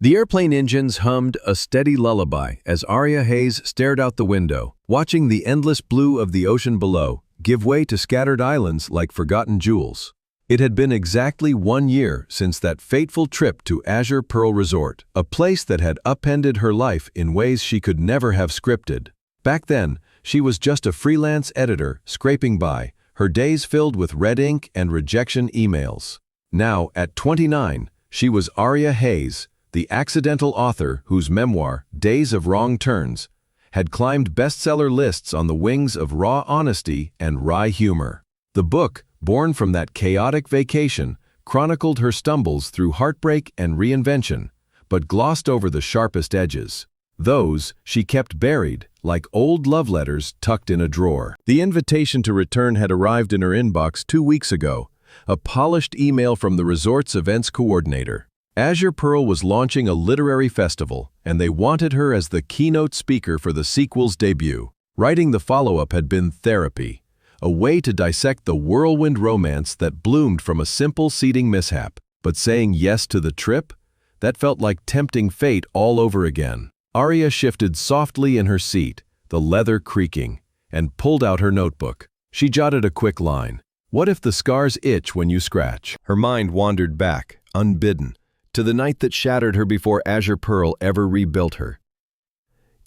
The airplane engines hummed a steady lullaby as Arya Hayes stared out the window, watching the endless blue of the ocean below give way to scattered islands like forgotten jewels. It had been exactly 1 year since that fateful trip to Azure Pearl Resort, a place that had upended her life in ways she could never have scripted. Back then, she was just a freelance editor scraping by, her days filled with red ink and rejection emails. Now, at 29, she was Arya Hayes, the accidental author whose memoir, Days of Wrong Turns, had climbed bestseller lists on the wings of raw honesty and wry humor. The book, born from that chaotic vacation, chronicled her stumbles through heartbreak and reinvention, but glossed over the sharpest edges. Those she kept buried, like old love letters tucked in a drawer. The invitation to return had arrived in her inbox 2 weeks ago, a polished email from the resort's events coordinator. Azure Pearl was launching a literary festival, and they wanted her as the keynote speaker for the sequel's debut. Writing the follow-up had been therapy, a way to dissect the whirlwind romance that bloomed from a simple seating mishap. But saying yes to the trip? That felt like tempting fate all over again. Arya shifted softly in her seat, the leather creaking, and pulled out her notebook. She jotted a quick line. What if the scars itch when you scratch? Her mind wandered back, unbidden, to the night that shattered her before Azure Pearl ever rebuilt her.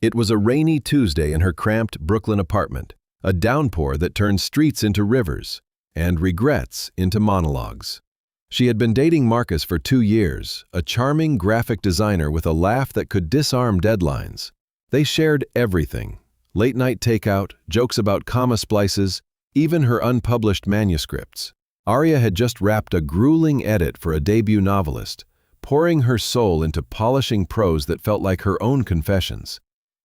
It was a rainy Tuesday in her cramped Brooklyn apartment, a downpour that turned streets into rivers, and regrets into monologues. She had been dating Marcus for 2 years, a charming graphic designer with a laugh that could disarm deadlines. They shared everything: late-night takeout, jokes about comma splices, even her unpublished manuscripts. Arya had just wrapped a grueling edit for a debut novelist, pouring her soul into polishing prose that felt like her own confessions.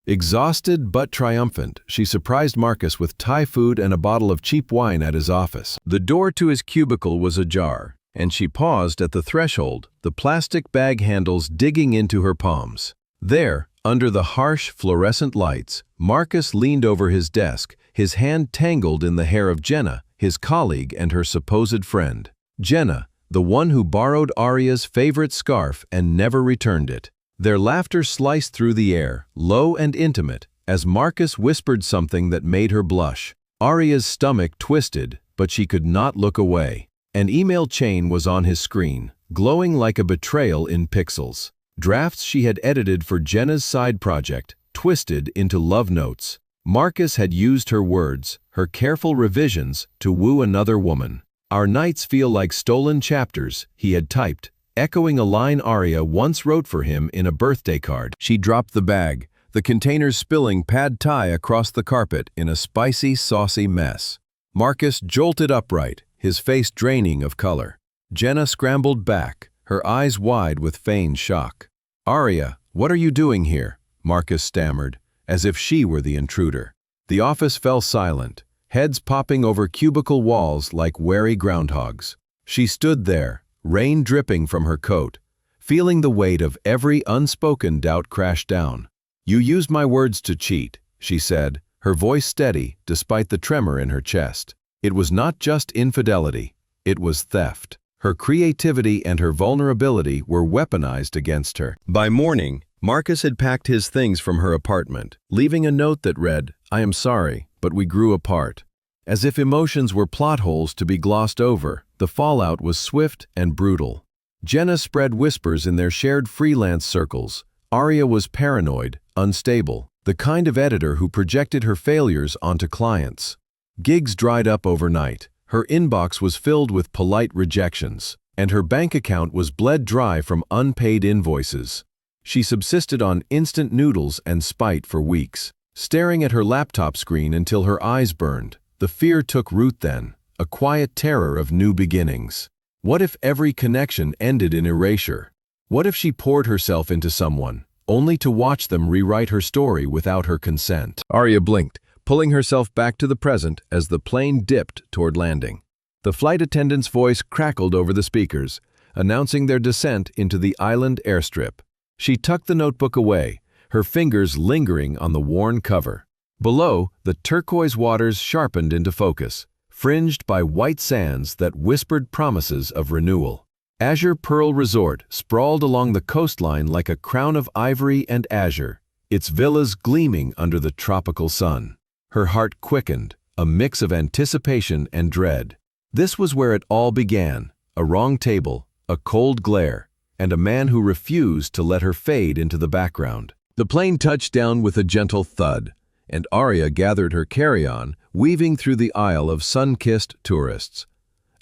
Exhausted but triumphant, she surprised Marcus with Thai food and a bottle of cheap wine at his office. The door to his cubicle was ajar, and she paused at the threshold, the plastic bag handles digging into her palms. There, under the harsh fluorescent lights, Marcus leaned over his desk, his hand tangled in the hair of Jenna, his colleague and her supposed friend. Jenna, the one who borrowed Arya's favorite scarf and never returned it. Their laughter sliced through the air, low and intimate, as Marcus whispered something that made her blush. Arya's stomach twisted, but she could not look away. An email chain was on his screen, glowing like a betrayal in pixels. Drafts she had edited for Jenna's side project, twisted into love notes. Marcus had used her words, her careful revisions, to woo another woman. Our nights feel like stolen chapters, he had typed, echoing a line Arya once wrote for him in a birthday card. She dropped the bag, the containers spilling pad thai across the carpet in a spicy, saucy mess. Marcus jolted upright, his face draining of color. Jenna scrambled back, her eyes wide with feigned shock. Arya, what are you doing here? Marcus stammered, as if she were the intruder. The office fell silent, heads popping over cubicle walls like wary groundhogs. She stood there, rain dripping from her coat, feeling the weight of every unspoken doubt crash down. You used my words to cheat, she said, her voice steady despite the tremor in her chest. It was not just infidelity, it was theft. Her creativity and her vulnerability were weaponized against her. By morning, Marcus had packed his things from her apartment, leaving a note that read, I am sorry, but we grew apart. As if emotions were plot holes to be glossed over, the fallout was swift and brutal. Jenna spread whispers in their shared freelance circles. Arya was paranoid, unstable, the kind of editor who projected her failures onto clients. Gigs dried up overnight. Her inbox was filled with polite rejections, and her bank account was bled dry from unpaid invoices. She subsisted on instant noodles and spite for weeks, staring at her laptop screen until her eyes burned. The fear took root then, a quiet terror of new beginnings. What if every connection ended in erasure? What if she poured herself into someone, only to watch them rewrite her story without her consent? Arya blinked, pulling herself back to the present as the plane dipped toward landing. The flight attendant's voice crackled over the speakers, announcing their descent into the island airstrip. She tucked the notebook away, her fingers lingering on the worn cover. Below, the turquoise waters sharpened into focus, fringed by white sands that whispered promises of renewal. Azure Pearl Resort sprawled along the coastline like a crown of ivory and azure, its villas gleaming under the tropical sun. Her heart quickened, a mix of anticipation and dread. This was where it all began, a wrong table, a cold glare, and a man who refused to let her fade into the background. The plane touched down with a gentle thud, and Arya gathered her carry-on, weaving through the aisle of sun-kissed tourists.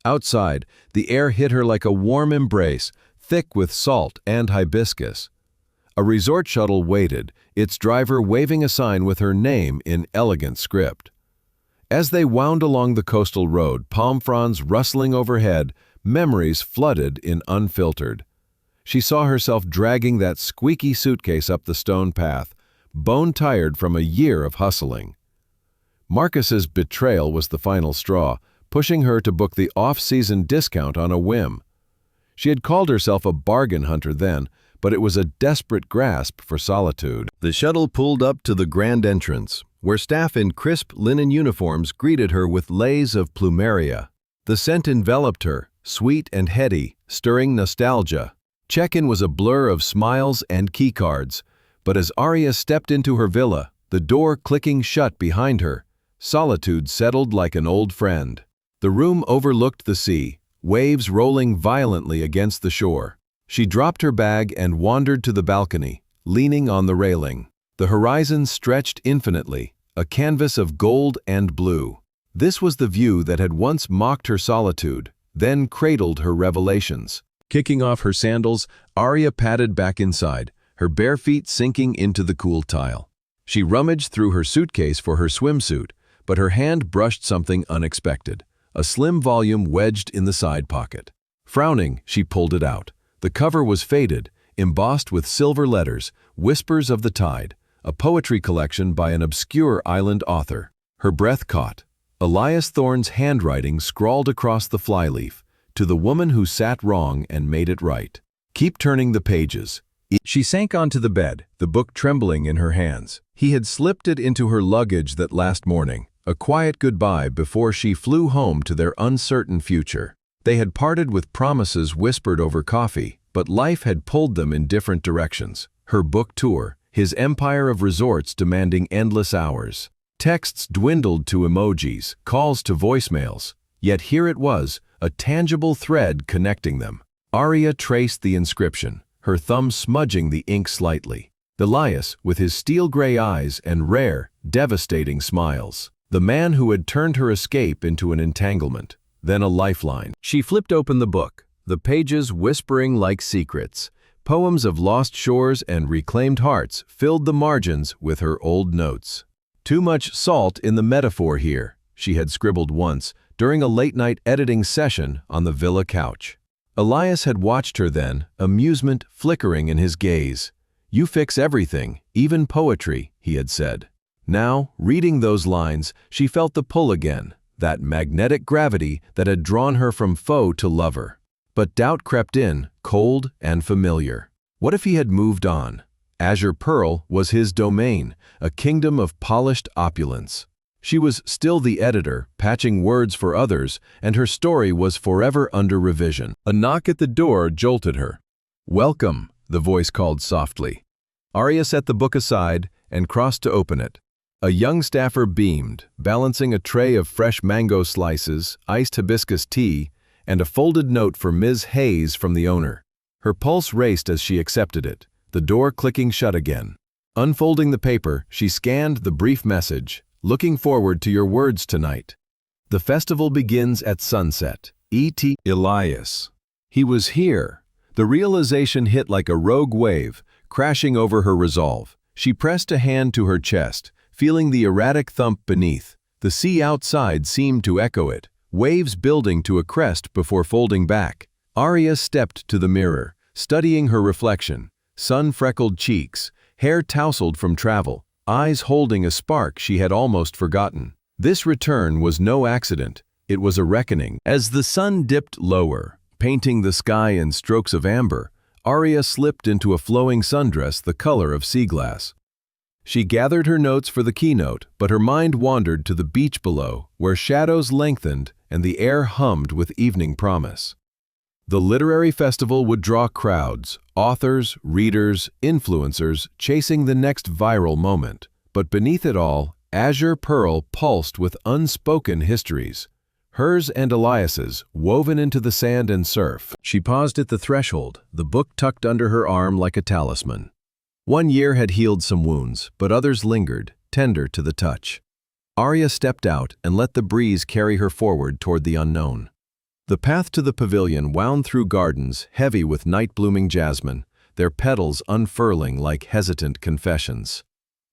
Outside, the air hit her like a warm embrace, thick with salt and hibiscus. A resort shuttle waited, its driver waving a sign with her name in elegant script. As they wound along the coastal road, palm fronds rustling overhead, memories flooded in unfiltered. She saw herself dragging that squeaky suitcase up the stone path, bone-tired from a year of hustling. Marcus's betrayal was the final straw, pushing her to book the off-season discount on a whim. She had called herself a bargain hunter then, but it was a desperate grasp for solitude. The shuttle pulled up to the grand entrance, where staff in crisp linen uniforms greeted her with lays of plumeria. The scent enveloped her, sweet and heady, stirring nostalgia. Check-in was a blur of smiles and keycards, but as Arya stepped into her villa, the door clicking shut behind her, solitude settled like an old friend. The room overlooked the sea, waves rolling violently against the shore. She dropped her bag and wandered to the balcony, leaning on the railing. The horizon stretched infinitely, a canvas of gold and blue. This was the view that had once mocked her solitude, then cradled her revelations. Kicking off her sandals, Arya padded back inside, her bare feet sinking into the cool tile. She rummaged through her suitcase for her swimsuit, but her hand brushed something unexpected, a slim volume wedged in the side pocket. Frowning, she pulled it out. The cover was faded, embossed with silver letters, Whispers of the Tide, a poetry collection by an obscure island author. Her breath caught. Elias Thorne's handwriting scrawled across the flyleaf, to the woman who sat wrong and made it right. Keep turning the pages. She sank onto the bed, the book trembling in her hands. He had slipped it into her luggage that last morning, a quiet goodbye before she flew home to their uncertain future. They had parted with promises whispered over coffee, but life had pulled them in different directions. Her book tour, his empire of resorts demanding endless hours. Texts dwindled to emojis, calls to voicemails. Yet here it was, a tangible thread connecting them. Arya traced the inscription, her thumb smudging the ink slightly. Elias, with his steel-gray eyes and rare, devastating smiles. The man who had turned her escape into an entanglement, then a lifeline. She flipped open the book, the pages whispering like secrets. Poems of lost shores and reclaimed hearts filled the margins with her old notes. Too much salt in the metaphor here, she had scribbled once, during a late-night editing session on the villa couch. Elias had watched her then, amusement flickering in his gaze. "You fix everything, even poetry," he had said. Now, reading those lines, she felt the pull again, that magnetic gravity that had drawn her from foe to lover. But doubt crept in, cold and familiar. What if he had moved on? Azure Pearl was his domain, a kingdom of polished opulence. She was still the editor, patching words for others, and her story was forever under revision. A knock at the door jolted her. "Welcome," the voice called softly. Arya set the book aside and crossed to open it. A young staffer beamed, balancing a tray of fresh mango slices, iced hibiscus tea, and a folded note for Ms. Hayes from the owner. Her pulse raced as she accepted it, the door clicking shut again. Unfolding the paper, she scanned the brief message. "Looking forward to your words tonight. The festival begins at sunset. E.T. Elias." He was here. The realization hit like a rogue wave, crashing over her resolve. She pressed a hand to her chest, feeling the erratic thump beneath. The sea outside seemed to echo it, waves building to a crest before folding back. Arya stepped to the mirror, studying her reflection. Sun-freckled cheeks, hair tousled from travel, eyes holding a spark she had almost forgotten. This return was no accident, it was a reckoning. As the sun dipped lower, painting the sky in strokes of amber, Arya slipped into a flowing sundress the color of sea glass. She gathered her notes for the keynote, but her mind wandered to the beach below, where shadows lengthened and the air hummed with evening promise. The literary festival would draw crowds, authors, readers, influencers, chasing the next viral moment. But beneath it all, Azure Pearl pulsed with unspoken histories, hers and Elias's, woven into the sand and surf. She paused at the threshold, the book tucked under her arm like a talisman. One year had healed some wounds, but others lingered, tender to the touch. Arya stepped out and let the breeze carry her forward toward the unknown. The path to the pavilion wound through gardens heavy with night-blooming jasmine, their petals unfurling like hesitant confessions.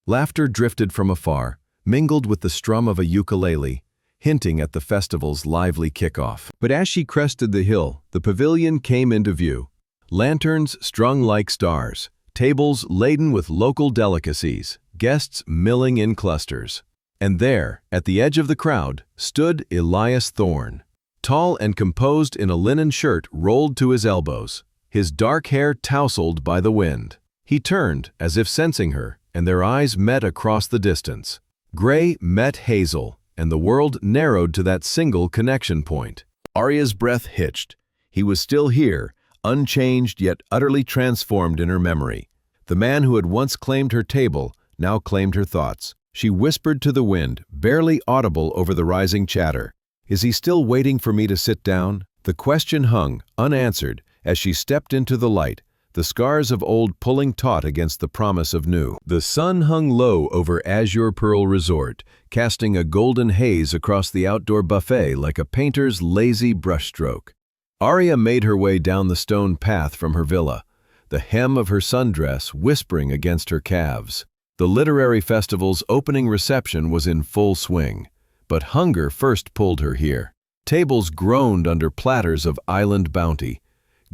Laughter drifted from afar, mingled with the strum of a ukulele, hinting at the festival's lively kickoff. But as she crested the hill, the pavilion came into view. Lanterns strung like stars, tables laden with local delicacies, guests milling in clusters. And there, at the edge of the crowd, stood Elias Thorne. Tall and composed in a linen shirt rolled to his elbows, his dark hair tousled by the wind. He turned, as if sensing her, and their eyes met across the distance. Gray met hazel, and the world narrowed to that single connection point. Arya's breath hitched. He was still here, unchanged yet utterly transformed in her memory. The man who had once claimed her table now claimed her thoughts. She whispered to the wind, barely audible over the rising chatter. "Is he still waiting for me to sit down?" The question hung, unanswered, as she stepped into the light, the scars of old pulling taut against the promise of new. The sun hung low over Azure Pearl Resort, casting a golden haze across the outdoor buffet like a painter's lazy brushstroke. Arya made her way down the stone path from her villa, the hem of her sundress whispering against her calves. The literary festival's opening reception was in full swing, but hunger first pulled her here. Tables groaned under platters of island bounty,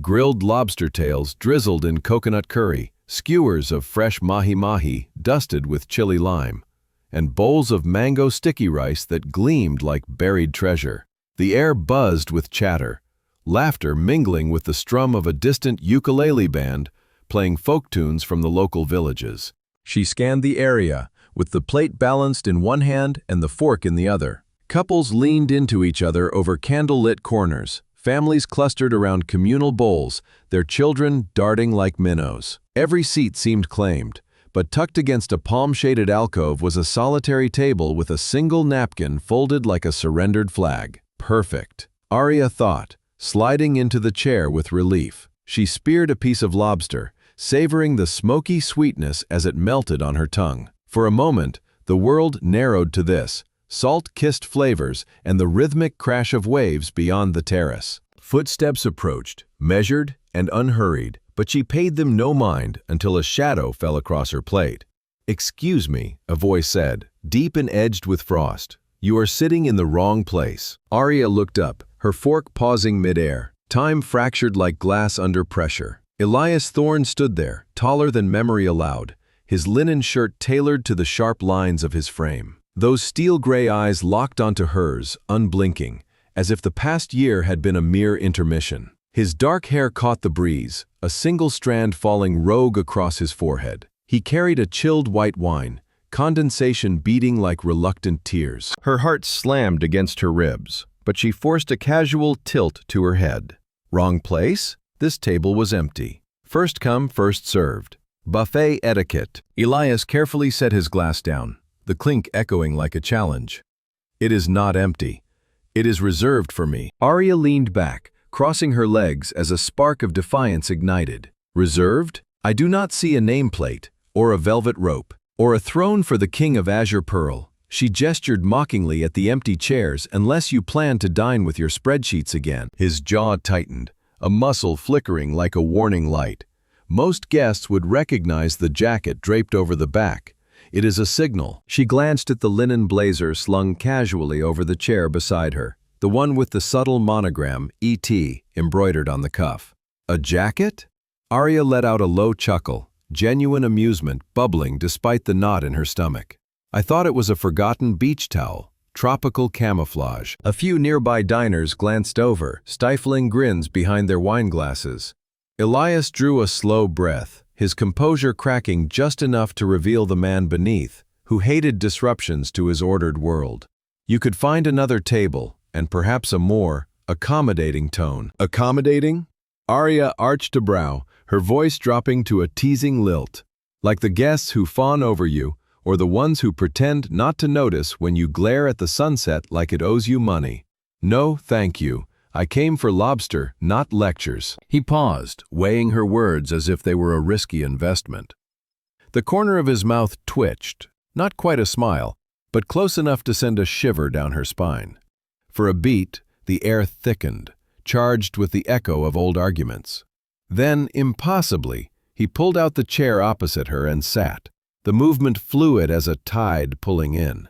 grilled lobster tails drizzled in coconut curry, skewers of fresh mahi-mahi dusted with chili lime, and bowls of mango sticky rice that gleamed like buried treasure. The air buzzed with chatter, laughter mingling with the strum of a distant ukulele band playing folk tunes from the local villages. She scanned the area, with the plate balanced in one hand and the fork in the other. Couples leaned into each other over candle-lit corners, families clustered around communal bowls, their children darting like minnows. Every seat seemed claimed, but tucked against a palm-shaded alcove was a solitary table with a single napkin folded like a surrendered flag. Perfect, Arya thought, sliding into the chair with relief. She speared a piece of lobster, savoring the smoky sweetness as it melted on her tongue. For a moment, the world narrowed to this, salt-kissed flavors and the rhythmic crash of waves beyond the terrace. Footsteps approached, measured and unhurried, but she paid them no mind until a shadow fell across her plate. "Excuse me," a voice said, deep and edged with frost. "You are sitting in the wrong place." Arya looked up, her fork pausing midair, time fractured like glass under pressure. Elias Thorne stood there, taller than memory allowed, his linen shirt tailored to the sharp lines of his frame. Those steel-gray eyes locked onto hers, unblinking, as if the past year had been a mere intermission. His dark hair caught the breeze, a single strand falling rogue across his forehead. He carried a chilled white wine, condensation beating like reluctant tears. Her heart slammed against her ribs, but she forced a casual tilt to her head. Wrong place? This table was empty. First come, first served. Buffet etiquette. Elias carefully set his glass down, the clink echoing like a challenge. "It is not empty. It is reserved for me." Arya leaned back, crossing her legs as a spark of defiance ignited. "Reserved? I do not see a nameplate, or a velvet rope, or a throne for the king of Azure Pearl." She gestured mockingly at the empty chairs unless you plan to dine with your spreadsheets again. His jaw tightened, a muscle flickering like a warning light. Most guests would recognize the jacket draped over the back. It is a signal. She glanced at the linen blazer slung casually over the chair beside her, the one with the subtle monogram, E.T., embroidered on the cuff. A jacket? Arya let out a low chuckle, genuine amusement bubbling despite the knot in her stomach. "I thought it was a forgotten beach towel. Tropical camouflage." A few nearby diners glanced over, stifling grins behind their wine glasses. Elias drew a slow breath, his composure cracking just enough to reveal the man beneath, who hated disruptions to his ordered world. You could find another table, and perhaps a more, accommodating tone. Accommodating? Arya arched a brow, her voice dropping to a teasing lilt. Like the guests who fawn over you, or the ones who pretend not to notice when you glare at the sunset like it owes you money. No, thank you. I came for lobster, not lectures. He paused, weighing her words as if they were a risky investment. The corner of his mouth twitched, not quite a smile, but close enough to send a shiver down her spine. For a beat, the air thickened, charged with the echo of old arguments. Then, impossibly, he pulled out the chair opposite her and sat, the movement fluid as a tide pulling in.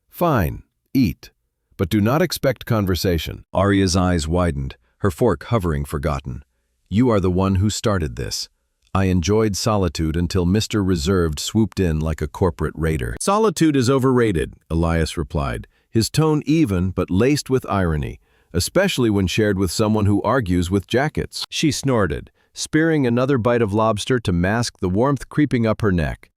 Fine, eat, but do not expect conversation. Arya's eyes widened, her fork hovering forgotten. You are the one who started this. I enjoyed solitude until Mr. Reserved swooped in like a corporate raider. Solitude is overrated, Elias replied, his tone even but laced with irony, especially when shared with someone who argues with jackets. She snorted, spearing another bite of lobster to mask the warmth creeping up her neck.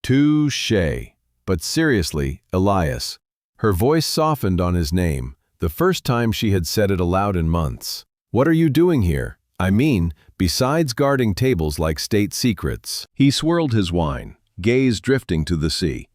Touché. But seriously, Elias. Her voice softened on his name, the first time she had said it aloud in months. What are you doing here? I mean, besides guarding tables like state secrets. He swirled his wine, gaze drifting to the sea.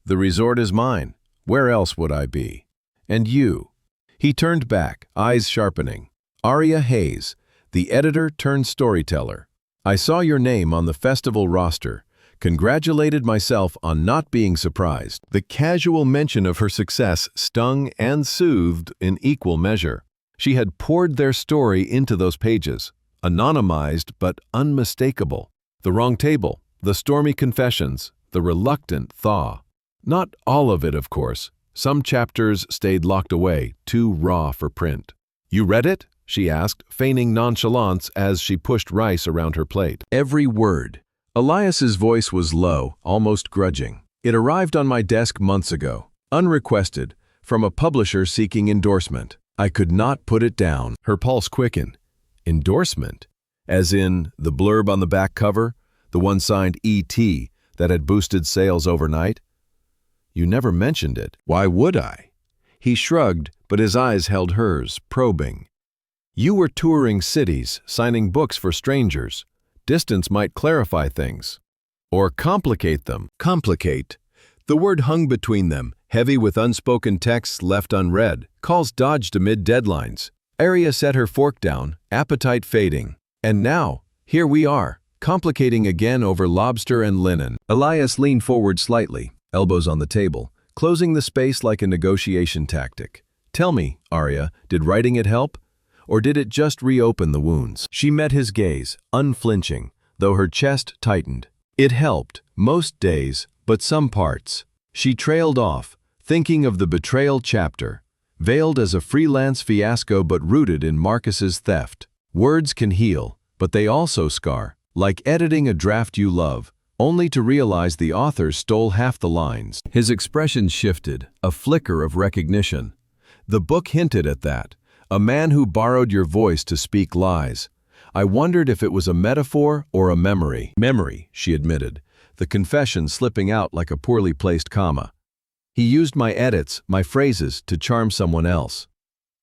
The resort is mine. Where else would I be? And you? He turned back, eyes sharpening. Arya Hayes, the editor turned storyteller. I saw your name on the festival roster. Congratulated myself on not being surprised. The casual mention of her success stung and soothed in equal measure. She had poured their story into those pages, anonymized but unmistakable. The wrong table, the stormy confessions, the reluctant thaw. Not all of it, of course. Some chapters stayed locked away, too raw for print. You read it? She asked, feigning nonchalance as she pushed rice around her plate. Every word. Elias's voice was low, almost grudging. It arrived on my desk months ago, unrequested, from a publisher seeking endorsement. I could not put it down. Her pulse quickened. Endorsement? As in, the blurb on the back cover, the one signed E.T. that had boosted sales overnight? You never mentioned it. Why would I? He shrugged, but his eyes held hers, probing. You were touring cities, signing books for strangers. Distance might clarify things. Or complicate them. Complicate. The word hung between them, heavy with unspoken texts left unread, calls dodged amid deadlines. Arya set her fork down, appetite fading. And now, here we are, complicating again over lobster and linen. Elias leaned forward slightly, elbows on the table, closing the space like a negotiation tactic. Tell me, Arya, did writing it help? Or did it just reopen the wounds? She met his gaze, unflinching, though her chest tightened. It helped, most days, but some parts. She trailed off, thinking of the betrayal chapter, veiled as a freelance fiasco but rooted in Marcus's theft. Words can heal, but they also scar, like editing a draft you love, only to realize the author stole half the lines. His expression shifted, a flicker of recognition. The book hinted at that. A man who borrowed your voice to speak lies. I wondered if it was a metaphor or a memory. Memory, she admitted, the confession slipping out like a poorly placed comma. He used my edits, my phrases, to charm someone else.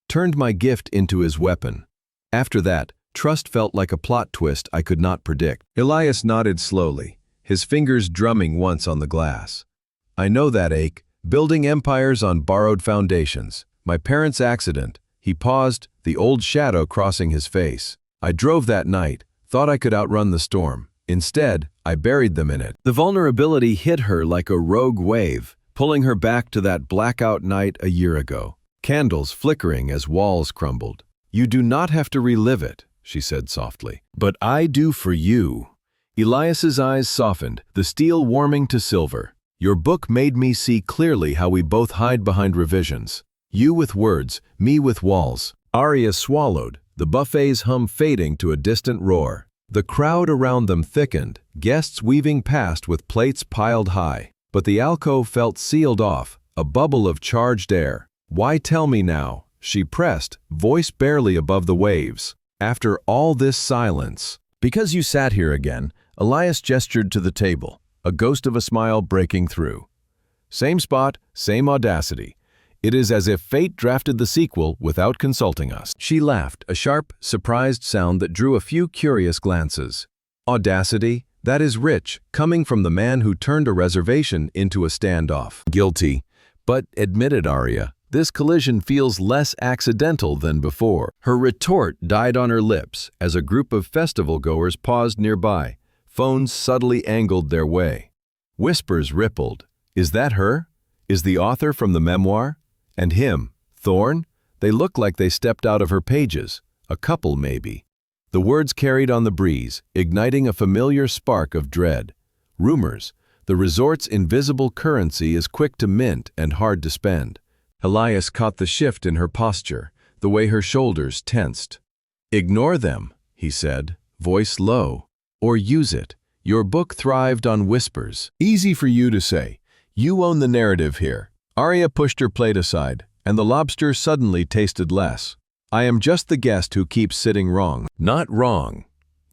Turned my gift into his weapon. After that, trust felt like a plot twist I could not predict. Elias nodded slowly, his fingers drumming once on the glass. I know that ache, building empires on borrowed foundations. My parents' accident. He paused, the old shadow crossing his face. I drove that night, thought I could outrun the storm. Instead, I buried them in it. The vulnerability hit her like a rogue wave, pulling her back to that blackout night a year ago. Candles flickering as walls crumbled. You do not have to relive it, she said softly. But I do for you. Elias's eyes softened, the steel warming to silver. Your book made me see clearly how we both hide behind revisions. You with words, me with walls. Arya swallowed, the buffet's hum fading to a distant roar. The crowd around them thickened, guests weaving past with plates piled high. But the alcove felt sealed off, a bubble of charged air. Why tell me now? She pressed, voice barely above the waves. After all this silence. Because you sat here again, Elias gestured to the table, a ghost of a smile breaking through. Same spot, same audacity. It is as if fate drafted the sequel without consulting us." She laughed, a sharp, surprised sound that drew a few curious glances. Audacity, that is rich, coming from the man who turned a reservation into a standoff. "Guilty. But," admitted Arya, "this collision feels less accidental than before." Her retort died on her lips as a group of festival-goers paused nearby, phones subtly angled their way. Whispers rippled. "Is that her? Is the author from the memoir? And him, Thorn? They look like they stepped out of her pages. A couple, maybe." The words carried on the breeze, igniting a familiar spark of dread. Rumors. The resort's invisible currency is quick to mint and hard to spend. Elias caught the shift in her posture, the way her shoulders tensed. "Ignore them," he said, voice low. "Or use it. Your book thrived on whispers." "Easy for you to say. You own the narrative here." Arya pushed her plate aside, and the lobster suddenly tasted less. "I am just the guest who keeps sitting wrong." "Not wrong.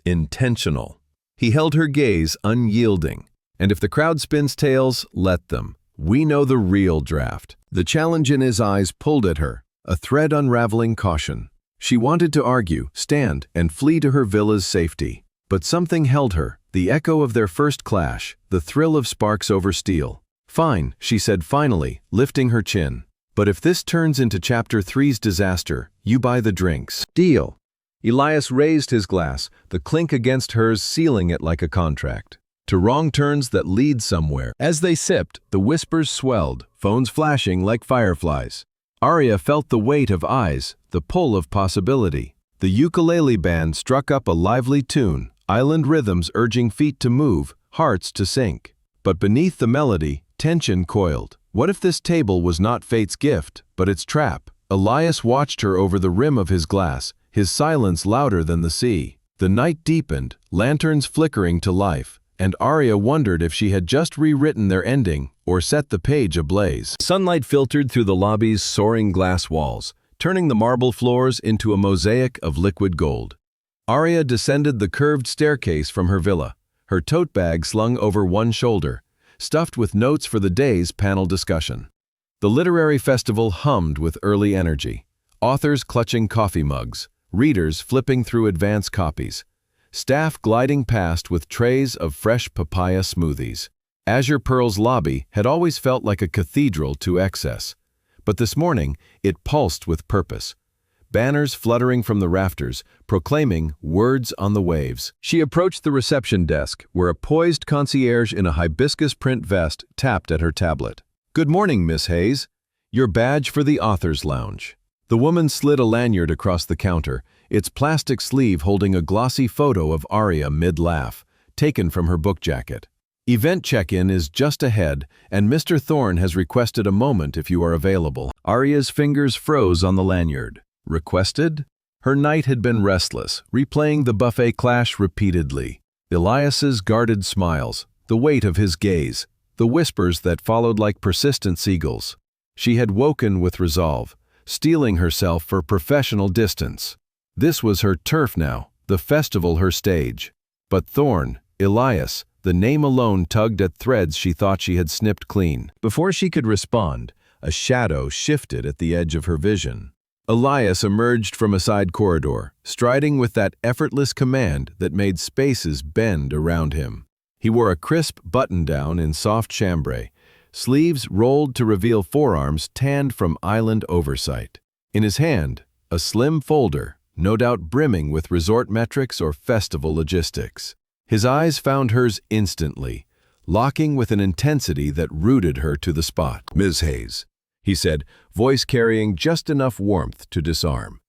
Intentional." He held her gaze unyielding. "And if the crowd spins tales, let them. We know the real draft." The challenge in his eyes pulled at her, a thread unraveling caution. She wanted to argue, stand, and flee to her villa's safety. But something held her, the echo of their first clash, the thrill of sparks over steel. "Fine," she said finally, lifting her chin. "But if this turns into Chapter 3's disaster, you buy the drinks." "Deal." Elias raised his glass, the clink against hers sealing it like a contract. "To wrong turns that lead somewhere." As they sipped, the whispers swelled, phones flashing like fireflies. Arya felt the weight of eyes, the pull of possibility. The ukulele band struck up a lively tune, island rhythms urging feet to move, hearts to sink. But beneath the melody, tension coiled. What if this table was not fate's gift, but its trap? Elias watched her over the rim of his glass, his silence louder than the sea. The night deepened, lanterns flickering to life, and Arya wondered if she had just rewritten their ending or set the page ablaze. Sunlight filtered through the lobby's soaring glass walls, turning the marble floors into a mosaic of liquid gold. Arya descended the curved staircase from her villa, her tote bag slung over one shoulder, stuffed with notes for the day's panel discussion. The literary festival hummed with early energy, authors clutching coffee mugs, readers flipping through advance copies, staff gliding past with trays of fresh papaya smoothies. Azure Pearl's lobby had always felt like a cathedral to excess, but this morning it pulsed with purpose. Banners fluttering from the rafters, proclaiming words on the waves. She approached the reception desk, where a poised concierge in a hibiscus print vest tapped at her tablet. "Good morning, Miss Hayes. Your badge for the Author's Lounge." The woman slid a lanyard across the counter, its plastic sleeve holding a glossy photo of Arya mid-laugh, taken from her book jacket. "Event check-in is just ahead, and Mr. Thorne has requested a moment if you are available." Arya's fingers froze on the lanyard. Requested? Her night had been restless, replaying the buffet clash repeatedly. Elias's guarded smiles, the weight of his gaze, the whispers that followed like persistent seagulls. She had woken with resolve, steeling herself for professional distance. This was her turf now, the festival her stage. But Thorne, Elias, the name alone tugged at threads she thought she had snipped clean. Before she could respond, a shadow shifted at the edge of her vision. Elias emerged from a side corridor, striding with that effortless command that made spaces bend around him. He wore a crisp button-down in soft chambray, sleeves rolled to reveal forearms tanned from island oversight. In his hand, a slim folder, no doubt brimming with resort metrics or festival logistics. His eyes found hers instantly, locking with an intensity that rooted her to the spot. "Ms. Hayes," he said, voice carrying just enough warmth to disarm.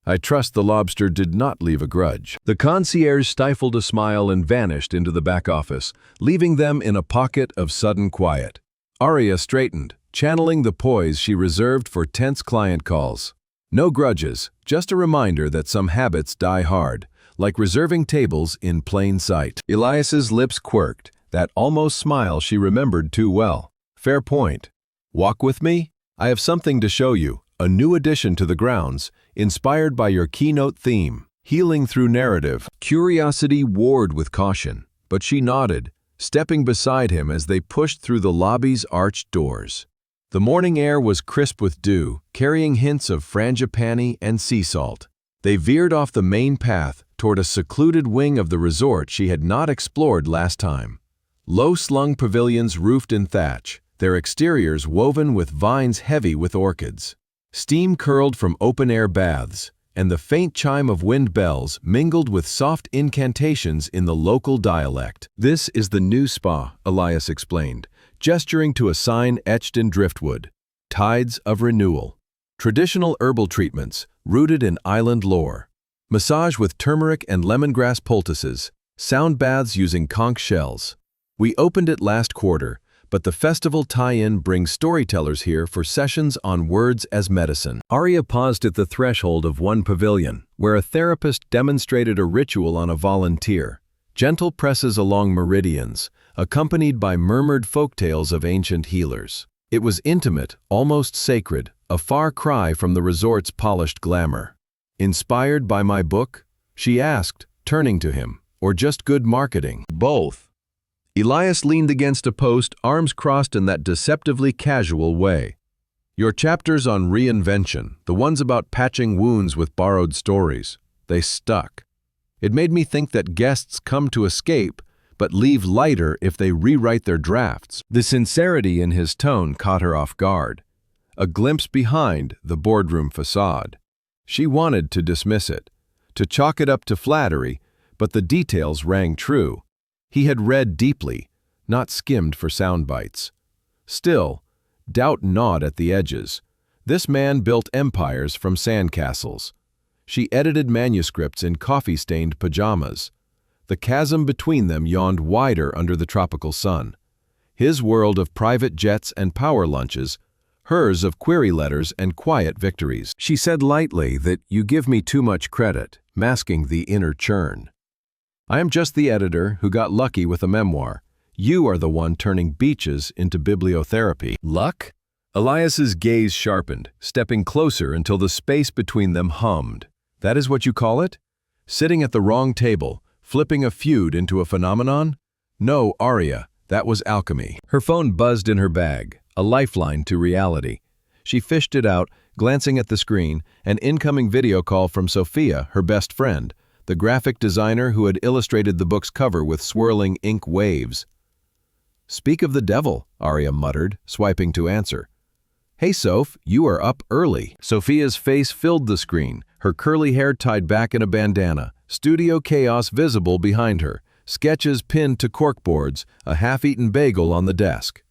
"I trust the lobster did not leave a grudge." The concierge stifled a smile and vanished into the back office, leaving them in a pocket of sudden quiet. Arya straightened, channeling the poise she reserved for tense client calls. No grudges, just a reminder that some habits die hard, like reserving tables in plain sight. Elias's lips quirked, that almost smile she remembered too well. "Fair point. Walk with me? I have something to show you, a new addition to the grounds, inspired by your keynote theme, healing through narrative." Curiosity warred with caution, but she nodded, stepping beside him as they pushed through the lobby's arched doors. The morning air was crisp with dew, carrying hints of frangipani and sea salt. They veered off the main path toward a secluded wing of the resort she had not explored last time. Low-slung pavilions roofed in thatch, their exteriors woven with vines heavy with orchids. Steam curled from open-air baths, and the faint chime of wind bells mingled with soft incantations in the local dialect. "This is the new spa," Elias explained, gesturing to a sign etched in driftwood. "Tides of renewal." Traditional herbal treatments, rooted in island lore. Massage with turmeric and lemongrass poultices. Sound baths using conch shells. We opened it last quarter, but the festival tie-in brings storytellers here for sessions on words as medicine. Arya paused at the threshold of one pavilion, where a therapist demonstrated a ritual on a volunteer. Gentle presses along meridians, accompanied by murmured folktales of ancient healers. It was intimate, almost sacred, a far cry from the resort's polished glamour. "Inspired by my book?" she asked, turning to him, "or just good marketing?" "Both." Elias leaned against a post, arms crossed in that deceptively casual way. "Your chapters on reinvention, the ones about patching wounds with borrowed stories, they stuck. It made me think that guests come to escape, but leave lighter if they rewrite their drafts." The sincerity in his tone caught her off guard. A glimpse behind the boardroom facade. She wanted to dismiss it, to chalk it up to flattery, but the details rang true. He had read deeply, not skimmed for sound bites. Still, doubt gnawed at the edges. This man built empires from sandcastles. She edited manuscripts in coffee-stained pajamas. The chasm between them yawned wider under the tropical sun. His world of private jets and power lunches, hers of query letters and quiet victories. She said lightly that "you give me too much credit," masking the inner churn. "I am just the editor who got lucky with a memoir. You are the one turning beaches into bibliotherapy." "Luck?" Elias's gaze sharpened, stepping closer until the space between them hummed. "That is what you call it? Sitting at the wrong table, flipping a feud into a phenomenon? No, Arya, that was alchemy." Her phone buzzed in her bag, a lifeline to reality. She fished it out, glancing at the screen, an incoming video call from Sophia, her best friend, the graphic designer who had illustrated the book's cover with swirling ink waves. "Speak of the devil," Arya muttered, swiping to answer. "Hey Soph, you are up early." Sophia's face filled the screen, her curly hair tied back in a bandana, studio chaos visible behind her, sketches pinned to corkboards, a half-eaten bagel on the desk.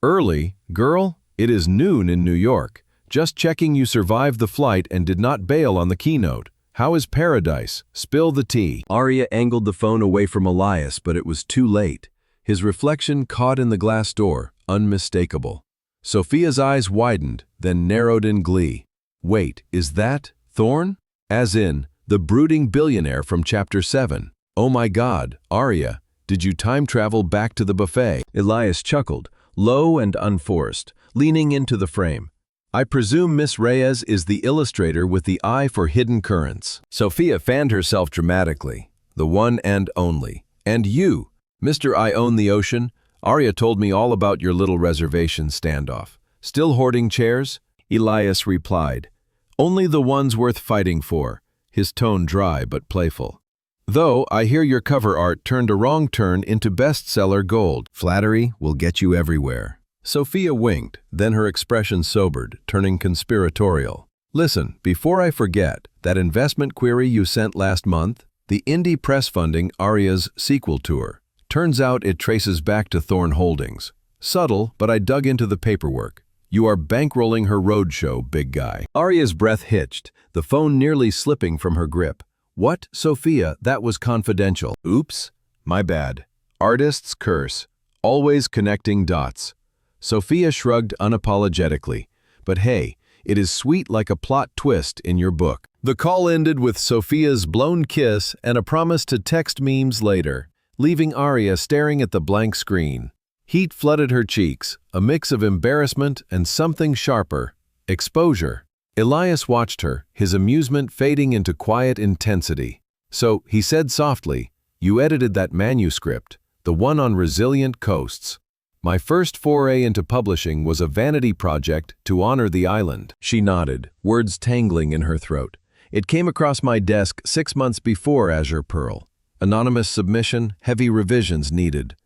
"Early, girl? It is noon in New York. Just checking you survived the flight and did not bail on the keynote. How is paradise? Spill the tea." Arya angled the phone away from Elias, but it was too late. His reflection caught in the glass door, unmistakable. Sophia's eyes widened, then narrowed in glee. "Wait, is that Thorne? As in, the brooding billionaire from Chapter 7. Oh my God, Arya, did you time travel back to the buffet?" Elias chuckled, low and unforced, leaning into the frame. "I presume Miss Reyes is the illustrator with the eye for hidden currents." Sophia fanned herself dramatically. "The one and only. And you, Mr. I Own the Ocean, Arya told me all about your little reservation standoff. Still hoarding chairs?" Elias replied, "Only the ones worth fighting for," his tone dry but playful. "Though I hear your cover art turned a wrong turn into bestseller gold. Flattery will get you everywhere." Sophia winked, then her expression sobered, turning conspiratorial. "Listen, before I forget, that investment query you sent last month, the indie press funding Arya's sequel tour. Turns out it traces back to Thorne Holdings. Subtle, but I dug into the paperwork. You are bankrolling her roadshow, big guy." Arya's breath hitched, the phone nearly slipping from her grip. "What, Sophia, that was confidential." "Oops, my bad. Artist's curse. Always connecting dots." Sophia shrugged unapologetically. "But hey, it is sweet like a plot twist in your book." The call ended with Sophia's blown kiss and a promise to text memes later, leaving Arya staring at the blank screen. Heat flooded her cheeks, a mix of embarrassment and something sharper, exposure. Elias watched her, his amusement fading into quiet intensity. "So," he said softly, "you edited that manuscript, the one on resilient coasts." My first foray into publishing was a vanity project to honor the island. She nodded, words tangling in her throat. It came across my desk 6 months before Azure Pearl. Anonymous submission, heavy revisions needed.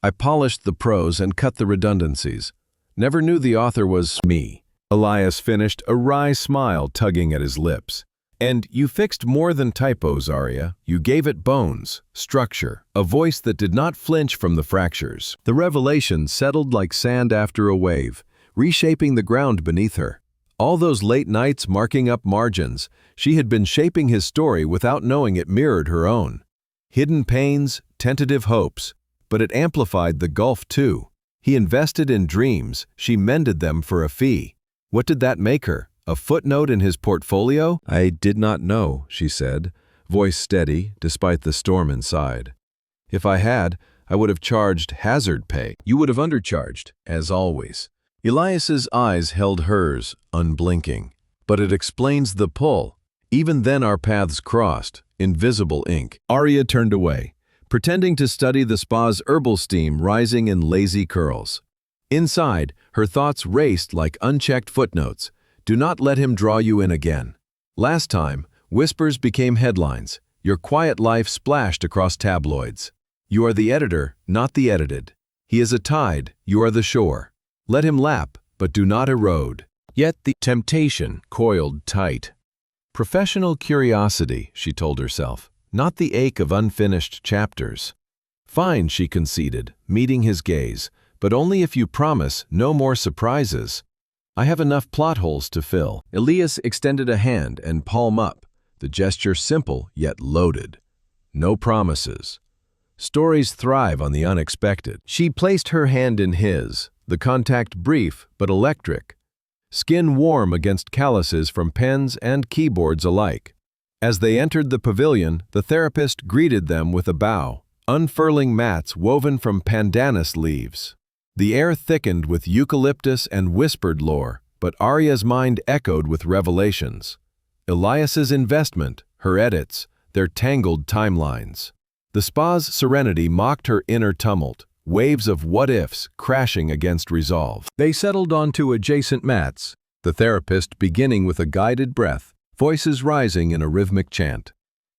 I polished the prose and cut the redundancies. Never knew the author was me. Elias finished, a wry smile tugging at his lips. And you fixed more than typos, Arya. You gave it bones, structure, a voice that did not flinch from the fractures. The revelation settled like sand after a wave, reshaping the ground beneath her. All those late nights marking up margins, she had been shaping his story without knowing it mirrored her own. Hidden pains, tentative hopes, but it amplified the gulf too. He invested in dreams, she mended them for a fee. What did that make her? A footnote in his portfolio? I did not know, she said, voice steady despite the storm inside. If I had, I would have charged hazard pay. You would have undercharged, as always. Elias's eyes held hers, unblinking. But it explains the pull. Even then our paths crossed, invisible ink. Arya turned away, pretending to study the spa's herbal steam rising in lazy curls. Inside, her thoughts raced like unchecked footnotes. Do not let him draw you in again. Last time, whispers became headlines. Your quiet life splashed across tabloids. You are the editor, not the edited. He is a tide, you are the shore. Let him lap, but do not erode. Yet the temptation coiled tight. Professional curiosity, she told herself, not the ache of unfinished chapters. Fine, she conceded, meeting his gaze, but only if you promise no more surprises. I have enough plot holes to fill. Elias extended a hand and palm up, the gesture simple yet loaded. No promises. Stories thrive on the unexpected. She placed her hand in his, the contact brief but electric, skin warm against calluses from pens and keyboards alike. As they entered the pavilion, the therapist greeted them with a bow, unfurling mats woven from pandanus leaves. The air thickened with eucalyptus and whispered lore, but Arya's mind echoed with revelations. Elias's investment, her edits, their tangled timelines. The spa's serenity mocked her inner tumult, waves of what-ifs crashing against resolve. They settled onto adjacent mats, the therapist beginning with a guided breath, voices rising in a rhythmic chant.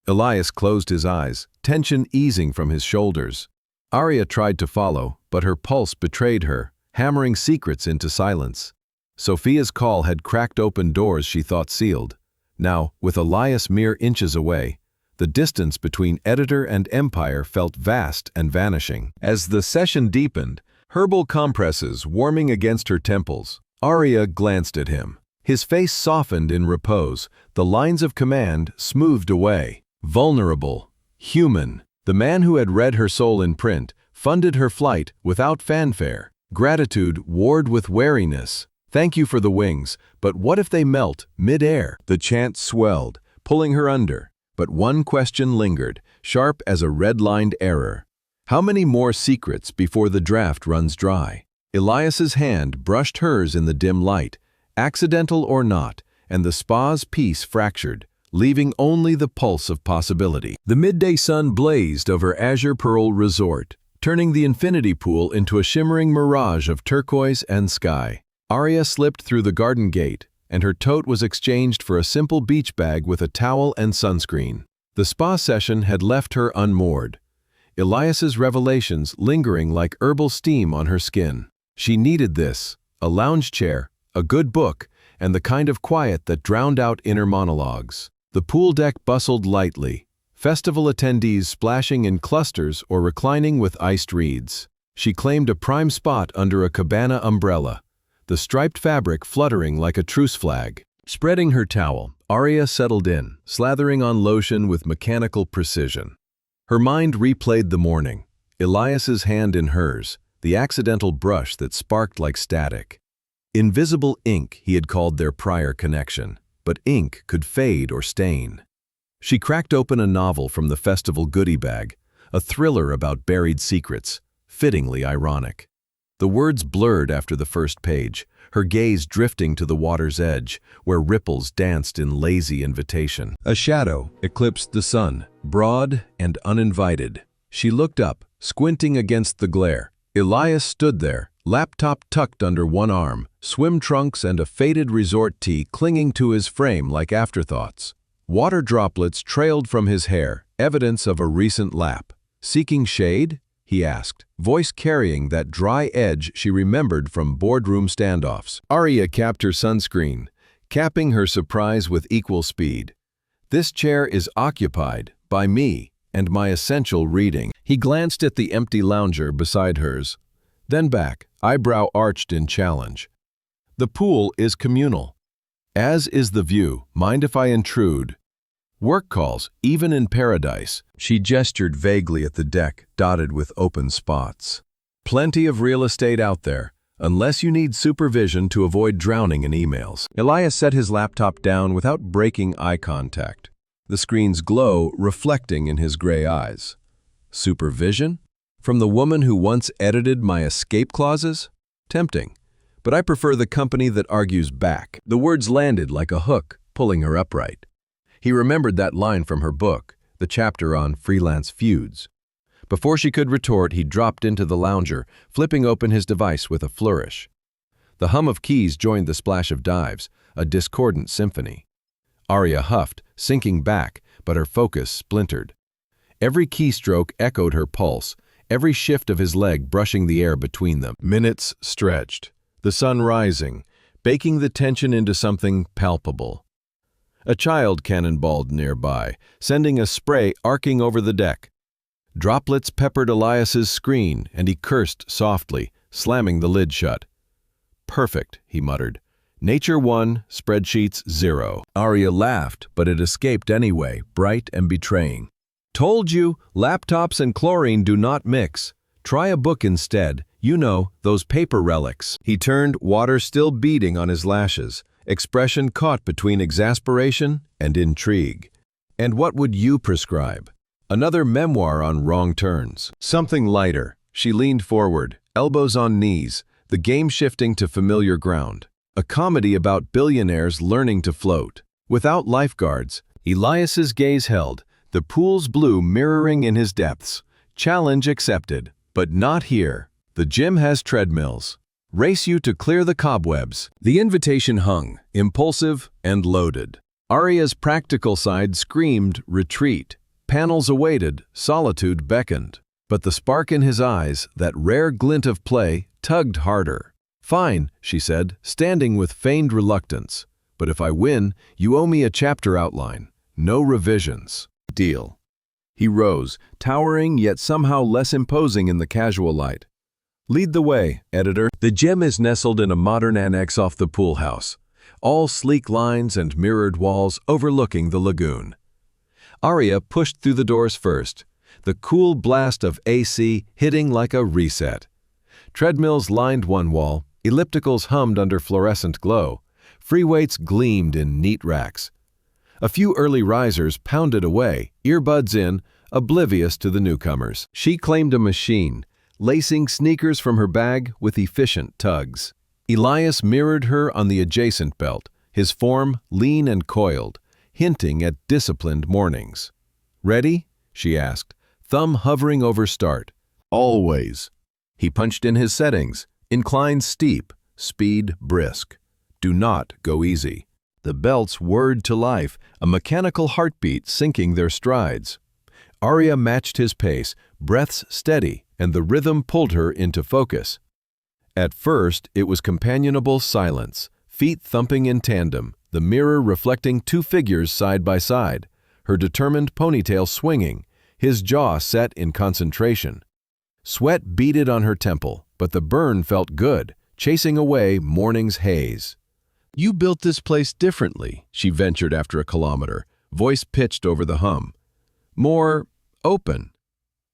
Elias closed his eyes, tension easing from his shoulders. Arya tried to follow, but her pulse betrayed her, hammering secrets into silence. Sophia's call had cracked open doors she thought sealed. Now, with Elias mere inches away, the distance between editor and empire felt vast and vanishing. As the session deepened, herbal compresses warming against her temples, Arya glanced at him. His face softened in repose, the lines of command smoothed away. Vulnerable, human. The man who had read her soul in print funded her flight without fanfare. Gratitude warred with wariness. Thank you for the wings, but what if they melt mid-air? The chant swelled, pulling her under. But one question lingered, sharp as a red-lined error. How many more secrets before the draft runs dry? Elias's hand brushed hers in the dim light, accidental or not, and the spa's peace fractured, leaving only the pulse of possibility. The midday sun blazed over Azure Pearl Resort, turning the infinity pool into a shimmering mirage of turquoise and sky. Arya slipped through the garden gate, and her tote was exchanged for a simple beach bag with a towel and sunscreen. The spa session had left her unmoored, Elias's revelations lingering like herbal steam on her skin. She needed this, a lounge chair, a good book, and the kind of quiet that drowned out inner monologues. The pool deck bustled lightly, festival attendees splashing in clusters or reclining with iced reeds. She claimed a prime spot under a cabana umbrella, the striped fabric fluttering like a truce flag. Spreading her towel, Arya settled in, slathering on lotion with mechanical precision. Her mind replayed the morning, Elias's hand in hers, the accidental brush that sparked like static. Invisible ink, he had called their prior connection, but ink could fade or stain. She cracked open a novel from the festival goodie bag, a thriller about buried secrets, fittingly ironic. The words blurred after the first page, her gaze drifting to the water's edge, where ripples danced in lazy invitation. A shadow eclipsed the sun, broad and uninvited. She looked up, squinting against the glare, Elias stood there, laptop tucked under one arm, swim trunks and a faded resort tee clinging to his frame like afterthoughts. Water droplets trailed from his hair, evidence of a recent lap. "Seeking shade?" he asked, voice carrying that dry edge she remembered from boardroom standoffs. Arya capped her sunscreen, capping her surprise with equal speed. "This chair is occupied by me and my essential reading." He glanced at the empty lounger beside hers, then back, eyebrow arched in challenge. "The pool is communal. As is the view. Mind if I intrude? Work calls, even in paradise." She gestured vaguely at the deck, dotted with open spots. "Plenty of real estate out there, unless you need supervision to avoid drowning in emails." Elias set his laptop down without breaking eye contact, the screen's glow reflecting in his gray eyes. Supervision? From the woman who once edited my escape clauses? Tempting, but I prefer the company that argues back. The words landed like a hook, pulling her upright. He remembered that line from her book, the chapter on freelance feuds. Before she could retort, he dropped into the lounger, flipping open his device with a flourish. The hum of keys joined the splash of dives, a discordant symphony. Arya huffed, sinking back, but her focus splintered. Every keystroke echoed her pulse, every shift of his leg brushing the air between them. Minutes stretched, the sun rising, baking the tension into something palpable. A child cannonballed nearby, sending a spray arcing over the deck. Droplets peppered Elias's screen, and he cursed softly, slamming the lid shut. "Perfect," he muttered. "Nature 1, spreadsheets 0. Arya laughed, but it escaped anyway, bright and betraying. "Told you, laptops and chlorine do not mix. Try a book instead. You know, those paper relics." He turned, water still beading on his lashes, expression caught between exasperation and intrigue. "And what would you prescribe? Another memoir on wrong turns." Something lighter. She leaned forward, elbows on knees, the game shifting to familiar ground. A comedy about billionaires learning to float. Without lifeguards, Elias's gaze held, the pool's blue mirroring in his depths. Challenge accepted. But not here. The gym has treadmills. Race you to clear the cobwebs. The invitation hung, impulsive and loaded. Arya's practical side screamed retreat. Panels awaited, solitude beckoned. But the spark in his eyes, that rare glint of play, tugged harder. "Fine," she said, standing with feigned reluctance. "But if I win, you owe me a chapter outline. No revisions." "Deal." He rose, towering yet somehow less imposing in the casual light. "Lead the way, editor." The gym is nestled in a modern annex off the pool house, all sleek lines and mirrored walls overlooking the lagoon. Arya pushed through the doors first, the cool blast of AC hitting like a reset. Treadmills lined one wall, ellipticals hummed under fluorescent glow, free weights gleamed in neat racks. A few early risers pounded away, earbuds in, oblivious to the newcomers. She claimed a machine, lacing sneakers from her bag with efficient tugs. Elias mirrored her on the adjacent belt, his form lean and coiled, hinting at disciplined mornings. "Ready?" she asked, thumb hovering over start. "Always." He punched in his settings, incline steep, speed brisk. Do not go easy. The belts whirred to life, a mechanical heartbeat syncing their strides. Arya matched his pace, breaths steady, and the rhythm pulled her into focus. At first, it was companionable silence, feet thumping in tandem, the mirror reflecting two figures side by side, her determined ponytail swinging, his jaw set in concentration. Sweat beaded on her temple, but the burn felt good, chasing away morning's haze. "You built this place differently," she ventured after a kilometer, voice pitched over the hum. "More open.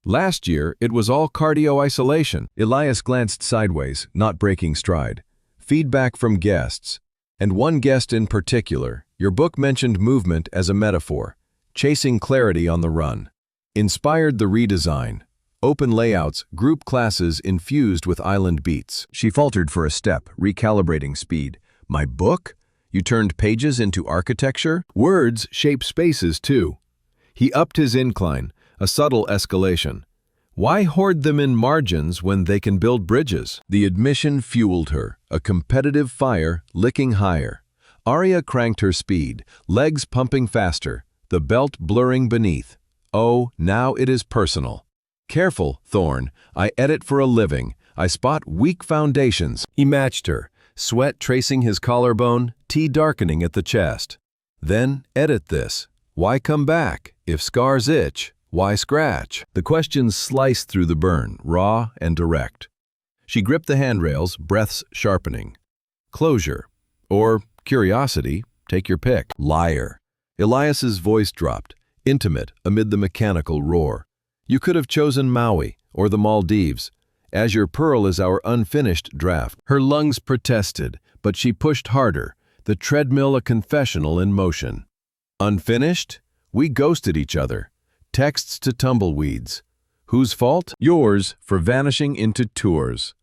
Last year, it was all cardio isolation." Elias glanced sideways, not breaking stride. Feedback from guests. And one guest in particular. "Your book mentioned movement as a metaphor, chasing clarity on the run. Inspired the redesign. Open layouts, group classes infused with island beats." She faltered for a step, recalibrating speed. "My book? You turned pages into architecture?" "Words shape spaces too." He upped his incline, a subtle escalation. Why hoard them in margins when they can build bridges? The admission fueled her, a competitive fire licking higher. Arya cranked her speed, legs pumping faster, the belt blurring beneath. Oh, now it is personal. Careful, Thorn. I edit for a living. I spot weak foundations. He matched her, sweat tracing his collarbone, tea darkening at the chest. Then, edit this. Why come back? If scars itch, why scratch? The questions sliced through the burn, raw and direct. She gripped the handrails, breaths sharpening. Closure. Or curiosity, take your pick. Liar. Elias's voice dropped, intimate amid the mechanical roar. You could have chosen Maui or the Maldives. Azure Pearl is our unfinished draft. Her lungs protested, but she pushed harder, the treadmill a confessional in motion. Unfinished? We ghosted each other. Texts to tumbleweeds. Whose fault? Yours for vanishing into tours.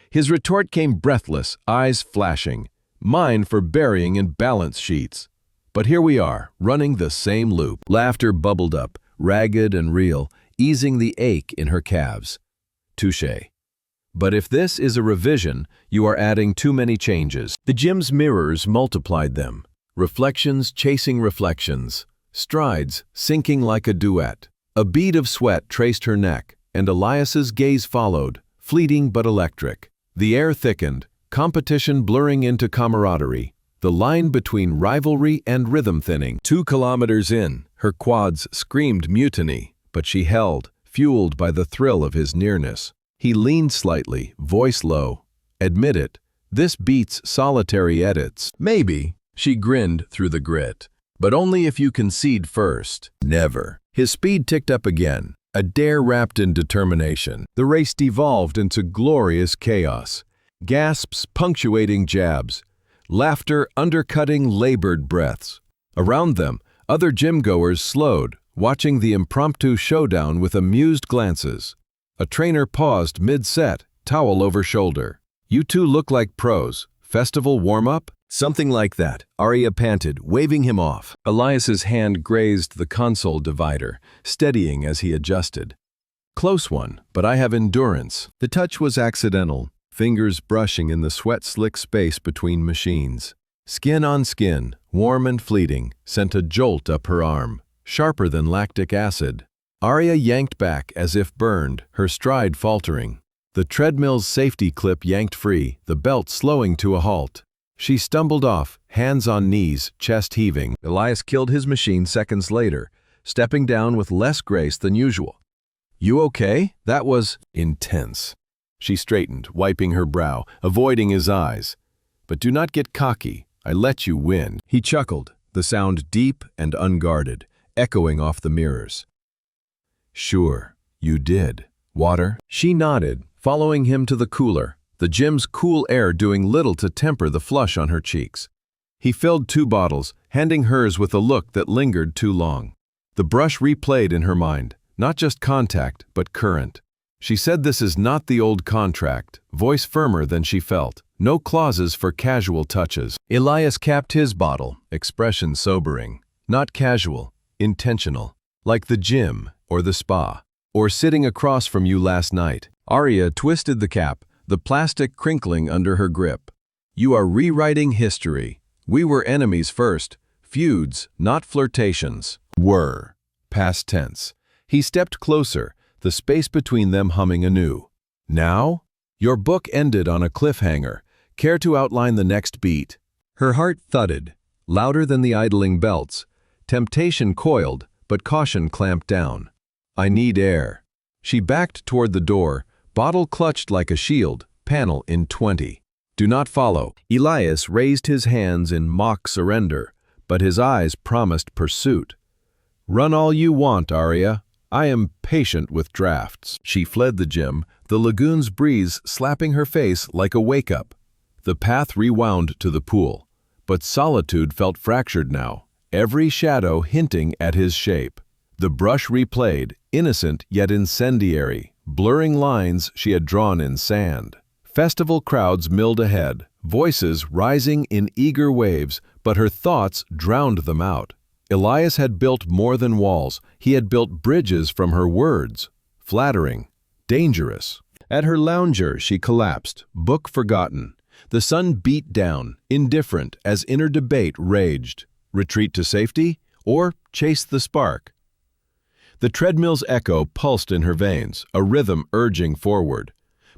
His retort came breathless, eyes flashing. Mine for burying in balance sheets. But here we are, running the same loop. Laughter bubbled up, ragged and real, easing the ache in her calves. Touché. But if this is a revision, you are adding too many changes. The gym's mirrors multiplied them. Reflections chasing reflections. Strides sinking like a duet. A bead of sweat traced her neck, and Elias's gaze followed, fleeting but electric. The air thickened, competition blurring into camaraderie, the line between rivalry and rhythm thinning. 2 kilometers in, her quads screamed mutiny, but she held, fueled by the thrill of his nearness. He leaned slightly, voice low. Admit it, this beats solitary edits. Maybe, she grinned through the grit, but only if you concede first. Never. His speed ticked up again, a dare wrapped in determination. The race devolved into glorious chaos. Gasps punctuating jabs. Laughter undercutting labored breaths. Around them, other gym-goers slowed, watching the impromptu showdown with amused glances. A trainer paused mid-set, towel over shoulder. You two look like pros. Festival warm-up? Something like that, Arya panted, waving him off. Elias's hand grazed the console divider, steadying as he adjusted. Close one, but I have endurance. The touch was accidental, fingers brushing in the sweat-slick space between machines. Skin on skin, warm and fleeting, sent a jolt up her arm, sharper than lactic acid. Arya yanked back as if burned, her stride faltering. The treadmill's safety clip yanked free, the belt slowing to a halt. She stumbled off, hands on knees, chest heaving. Elias killed his machine seconds later, stepping down with less grace than usual. You okay? That was intense. She straightened, wiping her brow, avoiding his eyes. But do not get cocky. I let you win. He chuckled, the sound deep and unguarded, echoing off the mirrors. Sure, you did. Water? She nodded, following him to the cooler, the gym's cool air doing little to temper the flush on her cheeks. He filled 2 bottles, handing hers with a look that lingered too long. The brush replayed in her mind, not just contact, but current. She said this is not the old contract, voice firmer than she felt. No clauses for casual touches. Elias capped his bottle, expression sobering. Not casual, intentional. Like the gym, or the spa, or sitting across from you last night. Arya twisted the cap, the plastic crinkling under her grip. You are rewriting history. We were enemies first, feuds, not flirtations. Were. Past tense. He stepped closer, the space between them humming anew. Now? Your book ended on a cliffhanger. Care to outline the next beat? Her heart thudded, louder than the idling belts. Temptation coiled, but caution clamped down. I need air. She backed toward the door, bottle clutched like a shield, panel in 20. Do not follow. Elias raised his hands in mock surrender, but his eyes promised pursuit. Run all you want, Arya. I am patient with drafts. She fled the gym, the lagoon's breeze slapping her face like a wake-up. The path rewound to the pool, but solitude felt fractured now, every shadow hinting at his shape. The brush replayed, innocent yet incendiary, blurring lines she had drawn in sand. Festival crowds milled ahead, voices rising in eager waves, but her thoughts drowned them out. Elias had built more than walls, he had built bridges from her words. Flattering, Dangerous. At her lounger, she collapsed, book forgotten. The sun beat down, indifferent, as inner debate raged. Retreat to safety, or chase the spark? The treadmill's echo pulsed in her veins, a rhythm urging forward.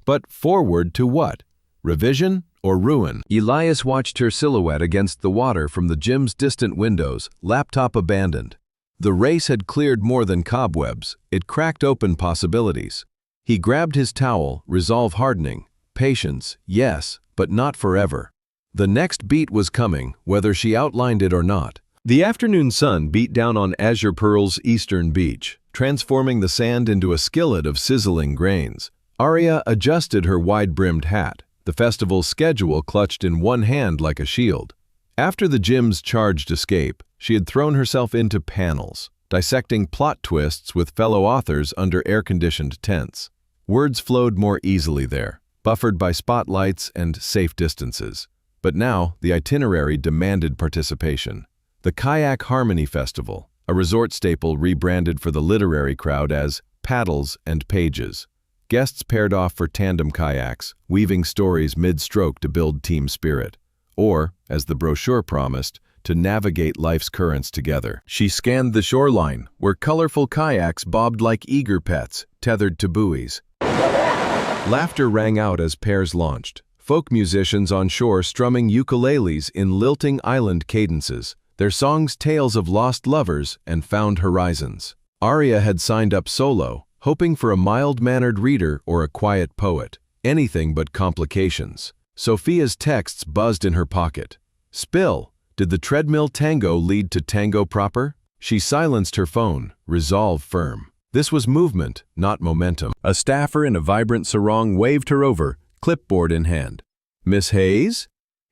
But forward to what? Revision or ruin? Elias watched her silhouette against the water from the gym's distant windows, laptop abandoned. The race had cleared more than cobwebs, it cracked open possibilities. He grabbed his towel, resolve hardening. Patience, yes, but not forever. The next beat was coming, whether she outlined it or not. The afternoon sun beat down on Azure Pearl's eastern beach, transforming the sand into a skillet of sizzling grains. Arya adjusted her wide-brimmed hat, the festival's schedule clutched in one hand like a shield. After the gym's charged escape, she had thrown herself into panels, dissecting plot twists with fellow authors under air-conditioned tents. Words flowed more easily there, buffered by spotlights and safe distances. But now, the itinerary demanded participation. The Kayak Harmony Festival, a resort staple rebranded for the literary crowd as Paddles and Pages. Guests paired off for tandem kayaks, weaving stories mid-stroke to build team spirit. Or, as the brochure promised, to navigate life's currents together. She scanned the shoreline, where colorful kayaks bobbed like eager pets, tethered to buoys. Laughter rang out as pairs launched, folk musicians on shore strumming ukuleles in lilting island cadences, their songs tales of lost lovers and found horizons. Arya had signed up solo, hoping for a mild-mannered reader or a quiet poet. Anything but complications. Sophia's texts buzzed in her pocket. Spill. Did the treadmill tango lead to tango proper? She silenced her phone, resolve firm. This was movement, not momentum. A staffer in a vibrant sarong waved her over, clipboard in hand. "Miss Hayes?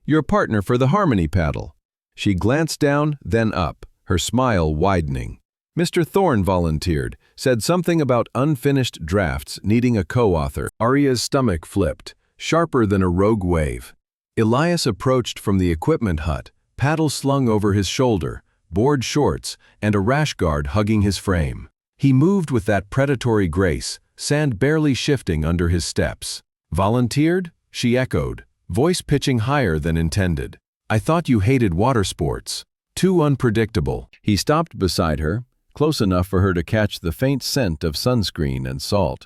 Your partner for the Harmony paddle." She glanced down, then up, her smile widening. Mr. Thorne volunteered, said something about unfinished drafts needing a co-author. Arya's stomach flipped, sharper than a rogue wave. Elias approached from the equipment hut, paddle slung over his shoulder, board shorts, and a rash guard hugging his frame. He moved with that predatory grace, sand barely shifting under his steps. "Volunteered?" she echoed, voice pitching higher than intended. "I thought you hated water sports." Too unpredictable. He stopped beside her, close enough for her to catch the faint scent of sunscreen and salt.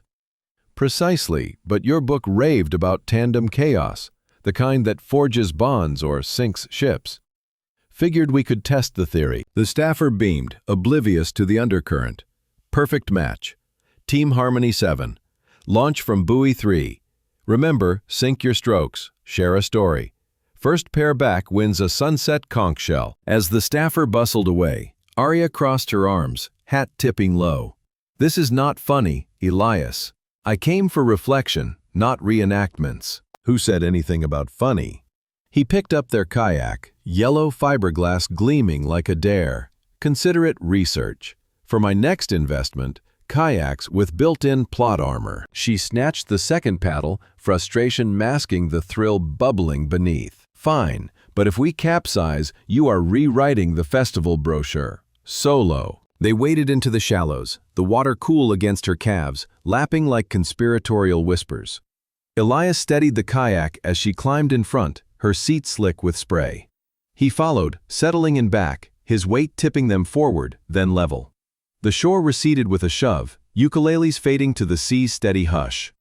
"Precisely, but your book raved about tandem chaos, the kind that forges bonds or sinks ships. Figured we could test the theory." The staffer beamed, oblivious to the undercurrent. "Perfect match. Team Harmony 7. Launch from Buoy 3. Remember, sink your strokes, share a story. First pair back wins a sunset conch shell." As the staffer bustled away, Arya crossed her arms, hat tipping low. "This is not funny, Elias. I came for reflection, not reenactments." Who said anything about funny? He picked up their kayak, yellow fiberglass gleaming like a dare. "Consider it research. For my next investment, kayaks with built-in plot armor." She snatched the second paddle, frustration masking the thrill bubbling beneath. "Fine, but if we capsize, you are rewriting the festival brochure. Solo." They waded into the shallows, the water cool against her calves, lapping like conspiratorial whispers. Elias steadied the kayak as she climbed in front, her seat slick with spray. He followed, settling in back, his weight tipping them forward, then level. The shore receded with a shove, ukuleles fading to the sea's steady hush.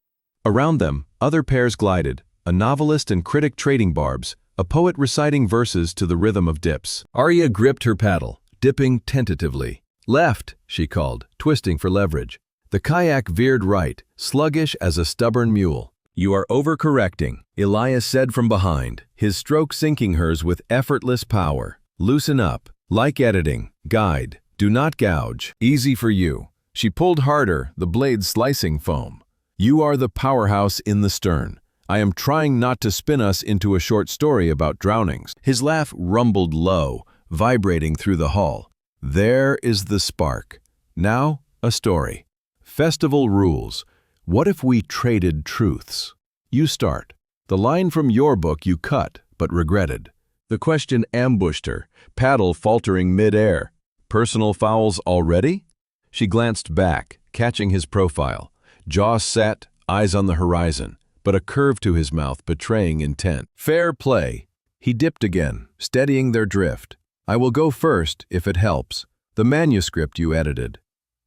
Around them, other pairs glided, a novelist and critic trading barbs, a poet reciting verses to the rhythm of dips. Arya gripped her paddle, dipping tentatively. "Left," she called, twisting for leverage. The kayak veered right, sluggish as a stubborn mule. "You are overcorrecting," Elias said from behind, his stroke sinking hers with effortless power. "Loosen up. Like editing. Guide. Do not gouge. Easy for you." She pulled harder, the blade slicing foam. "You are the powerhouse in the stern. I am trying not to spin us into a short story about drownings." His laugh rumbled low, vibrating through the hull. "There is the spark. Now, a story. Festival rules. What if we traded truths? You start. The line from your book you cut, but regretted." The question ambushed her, paddle faltering mid-air. "Personal fouls already?" She glanced back, catching his profile. jaw set, eyes on the horizon, but a curve to his mouth betraying intent. Fair play. He dipped again, steadying their drift. I will go first, if it helps. The manuscript you edited.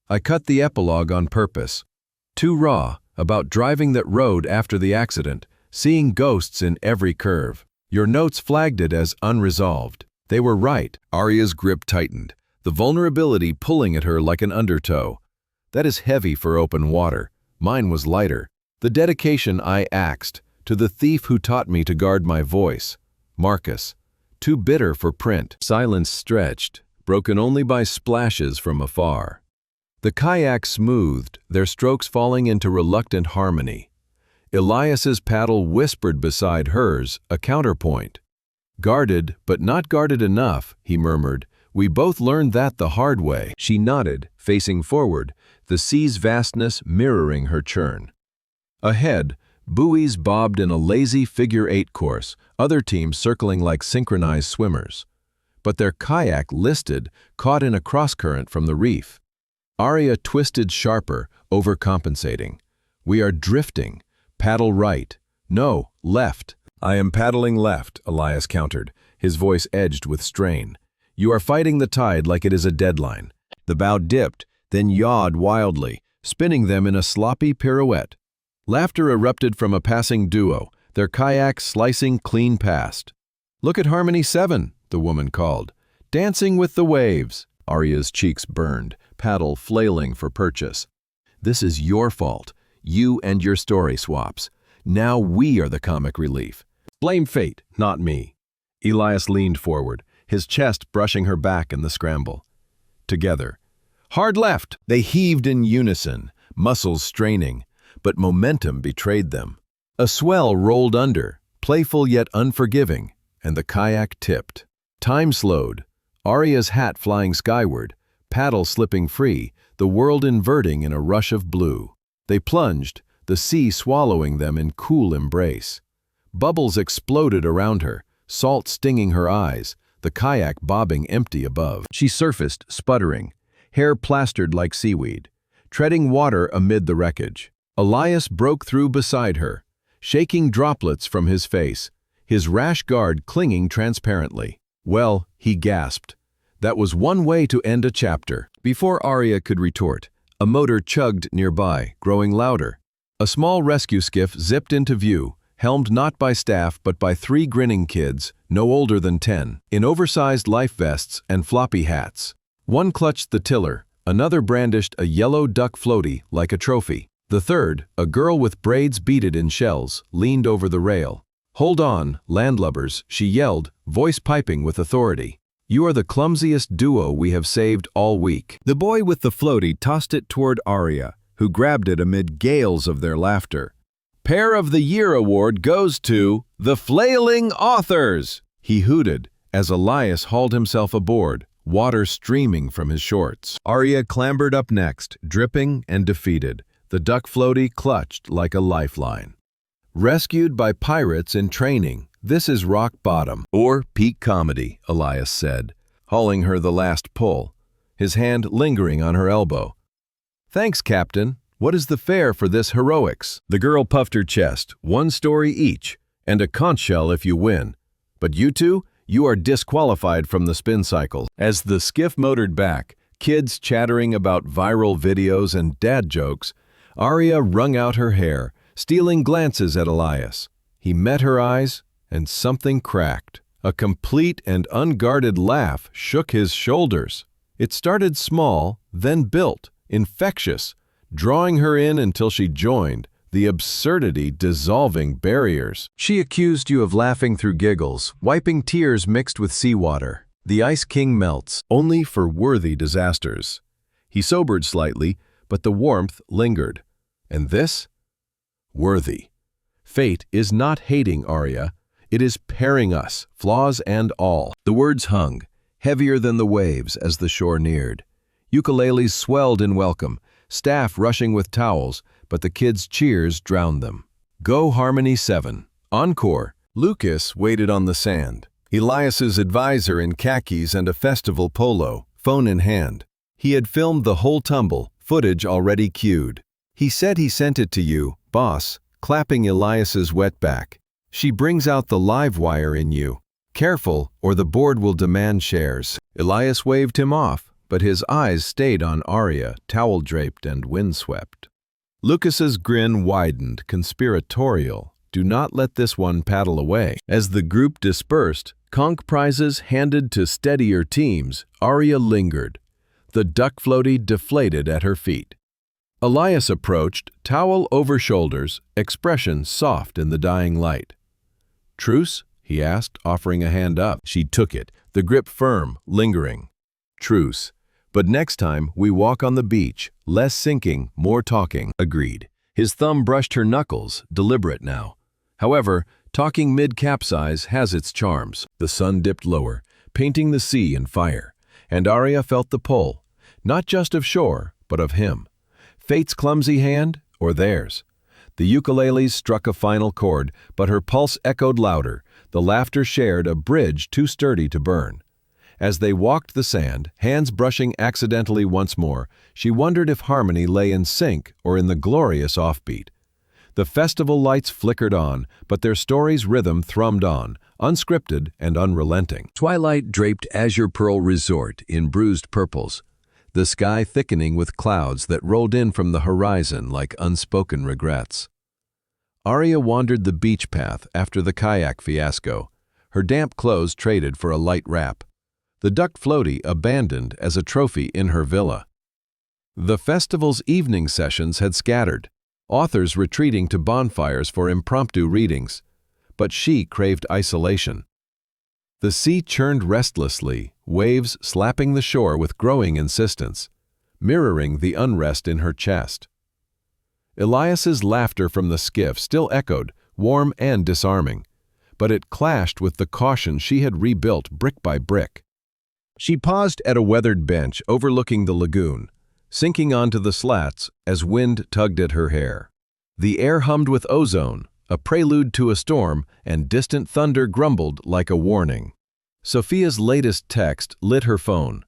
I cut the epilogue on purpose. Too raw, about driving that road after the accident, seeing ghosts in every curve. Your notes flagged it as unresolved. They were right. Arya's grip tightened, the vulnerability pulling at her like an undertow. That is heavy for open water. Mine was lighter. The dedication I axed, to the thief who taught me to guard my voice. Marcus. Too bitter for print. Silence stretched, broken only by splashes from afar. The kayak smoothed, their strokes falling into reluctant harmony. Elias's paddle whispered beside hers, a counterpoint. Guarded, but not guarded enough, he murmured. We both learned that the hard way. She nodded, facing forward, the sea's vastness mirroring her churn. Ahead, buoys bobbed in a lazy figure-8 course, other teams circling like synchronized swimmers. But their kayak listed, caught in a crosscurrent from the reef. Arya twisted sharper, overcompensating. We are drifting. Paddle right. No, left. I am paddling left, Elias countered, his voice edged with strain. You are fighting the tide like it is a deadline. The bow dipped, then yawed wildly, spinning them in a sloppy pirouette. Laughter erupted from a passing duo, their kayaks slicing clean past. Look at Harmony 7, the woman called. Dancing with the waves. Arya's cheeks burned, paddle flailing for purchase. This is your fault. You and your story swaps. Now we are the comic relief. Blame fate, not me. Elias leaned forward, his chest brushing her back in the scramble. Together. Hard left! They heaved in unison, muscles straining, but momentum betrayed them. A swell rolled under, playful yet unforgiving, and the kayak tipped. Time slowed, Arya's hat flying skyward, paddle slipping free, the world inverting in a rush of blue. They plunged, the sea swallowing them in cool embrace. Bubbles exploded around her, salt stinging her eyes, the kayak bobbing empty above. She surfaced, sputtering, hair plastered like seaweed, treading water amid the wreckage. Elias broke through beside her, shaking droplets from his face, his rash guard clinging transparently. Well, he gasped. That was one way to end a chapter. Before Arya could retort, a motor chugged nearby, growing louder. A small rescue skiff zipped into view, helmed not by staff but by 3 grinning kids, no older than 10, in oversized life vests and floppy hats. One clutched the tiller, another brandished a yellow duck floaty like a trophy. The third, a girl with braids beaded in shells, leaned over the rail. Hold on, landlubbers, she yelled, voice piping with authority. You are the clumsiest duo we have saved all week. The boy with the floaty tossed it toward Arya, who grabbed it amid gales of their laughter. Pair of the Year award goes to the Flailing Authors, he hooted as Elias hauled himself aboard, water streaming from his shorts. Arya clambered up next, dripping and defeated, the duck floaty clutched like a lifeline. Rescued by pirates in training, this is rock bottom, or peak comedy, Elias said, hauling her the last pull, his hand lingering on her elbow. Thanks, Captain. What is the fare for this heroics? The girl puffed her chest, 1 story each, and a conch shell if you win. But you two, you are disqualified from the spin cycle. As the skiff motored back, kids chattering about viral videos and dad jokes, Arya wrung out her hair, stealing glances at Elias. He met her eyes, and something cracked. A complete and unguarded laugh shook his shoulders. It started small, then built, infectious, drawing her in until she joined, the absurdity dissolving barriers. She accused you of laughing through giggles, wiping tears mixed with seawater. The Ice King melts, only for worthy disasters. He sobered slightly, but the warmth lingered. And this? Worthy. Fate is not hating Arya. It is pairing us, flaws and all. The words hung, heavier than the waves as the shore neared. Ukuleles swelled in welcome, staff rushing with towels, but the kids' cheers drowned them. Go Harmony 7. Encore. Lucas waited on the sand, Elias's advisor in khakis and a festival polo, phone in hand. He had filmed the whole tumble, footage already cued. He said he sent it to you, boss, clapping Elias's wet back. She brings out the live wire in you. Careful, or the board will demand shares. Elias waved him off, but his eyes stayed on Arya, towel-draped and windswept. Lucas's grin widened, conspiratorial. Do not let this one paddle away. As the group dispersed, conch prizes handed to steadier teams, Arya lingered. The duck floaty deflated at her feet. Elias approached, towel over shoulders, expression soft in the dying light. "Truce?" he asked, offering a hand up. She took it, the grip firm, lingering. "Truce. But next time we walk on the beach, less sinking, more talking." Agreed. His thumb brushed her knuckles, deliberate now. However, talking mid-capsize has its charms. The sun dipped lower, painting the sea in fire, and Arya felt the pull, not just of shore, but of him. Fate's clumsy hand, or theirs. The ukuleles struck a final chord, but her pulse echoed louder. The laughter shared a bridge too sturdy to burn. As they walked the sand, hands brushing accidentally once more, she wondered if harmony lay in sync or in the glorious offbeat. The festival lights flickered on, but their story's rhythm thrummed on, unscripted and unrelenting. Twilight draped azure pearl resort in bruised purples, the sky thickening with clouds that rolled in from the horizon like unspoken regrets. Arya wandered the beach path after the kayak fiasco, her damp clothes traded for a light wrap, the duck floaty abandoned as a trophy in her villa. The festival's evening sessions had scattered, authors retreating to bonfires for impromptu readings, but she craved isolation. The sea churned restlessly, waves slapping the shore with growing insistence, mirroring the unrest in her chest. Elias's laughter from the skiff still echoed, warm and disarming, but it clashed with the caution she had rebuilt brick by brick. She paused at a weathered bench overlooking the lagoon, sinking onto the slats as wind tugged at her hair. The air hummed with ozone, a prelude to a storm, and distant thunder grumbled like a warning. Sophia's latest text lit her phone.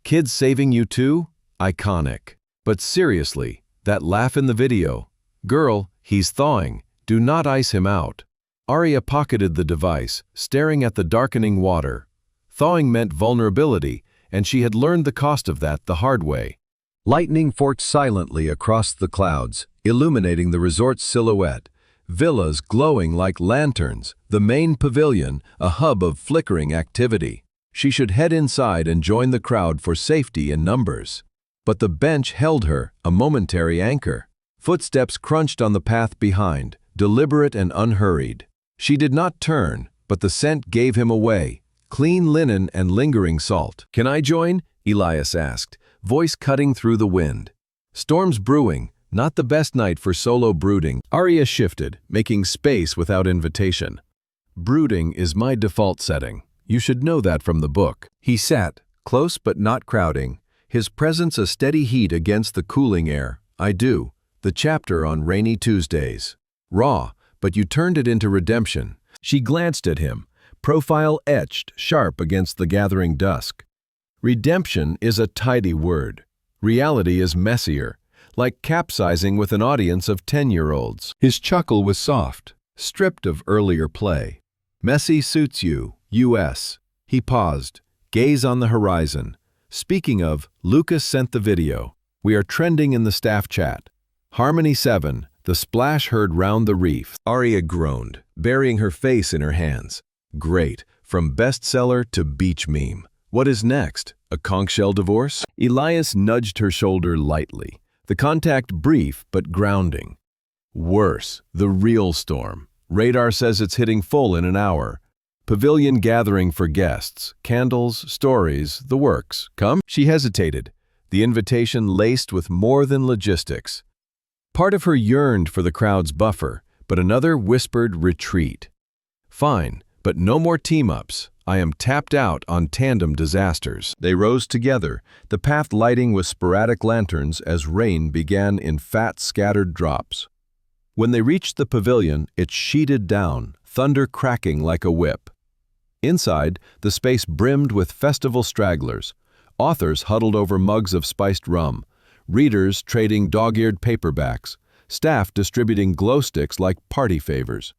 "Kids saving you too? Iconic. But seriously, that laugh in the video. Girl, he's thawing. Do not ice him out." Arya pocketed the device, staring at the darkening water. Thawing meant vulnerability, and she had learned the cost of that the hard way. Lightning forked silently across the clouds, illuminating the resort's silhouette. Villas glowing like lanterns, the main pavilion a hub of flickering activity. She should head inside and join the crowd for safety in numbers. But the bench held her, a momentary anchor. Footsteps crunched on the path behind, deliberate and unhurried. She did not turn, but the scent gave him away, clean linen and lingering salt. "Can I join?" Elias asked, voice cutting through the wind. Storms brewing. Not the best night for solo brooding. Arya shifted, making space without invitation. "Brooding is my default setting. You should know that from the book." He sat, close but not crowding, his presence a steady heat against the cooling air. "I do. The chapter on rainy Tuesdays. Raw, but you turned it into redemption." She glanced at him, profile etched sharp against the gathering dusk. Redemption is a tidy word. Reality is messier, like capsizing with an audience of 10-year-olds. His chuckle was soft, stripped of earlier play. "Messy suits you, U.S." He paused, gaze on the horizon. "Speaking of, Lucas sent the video. We are trending in the staff chat. Harmony 7, the splash heard round the reef." Arya groaned, burying her face in her hands. "Great, from bestseller to beach meme. What is next? A conch shell divorce?" Elias nudged her shoulder lightly. The contact brief but grounding. "Worse, the real storm. Radar says it's hitting full in an hour. Pavilion gathering for guests, candles, stories, the works. Come?" She hesitated, the invitation laced with more than logistics. Part of her yearned for the crowd's buffer, but another whispered retreat. "Fine, but no more team-ups. I am tapped out on tandem disasters." They rose together, the path lighting with sporadic lanterns as rain began in fat, scattered drops. When they reached the pavilion, it sheeted down, thunder cracking like a whip. Inside, the space brimmed with festival stragglers, authors huddled over mugs of spiced rum, readers trading dog-eared paperbacks, staff distributing glow sticks like party favors.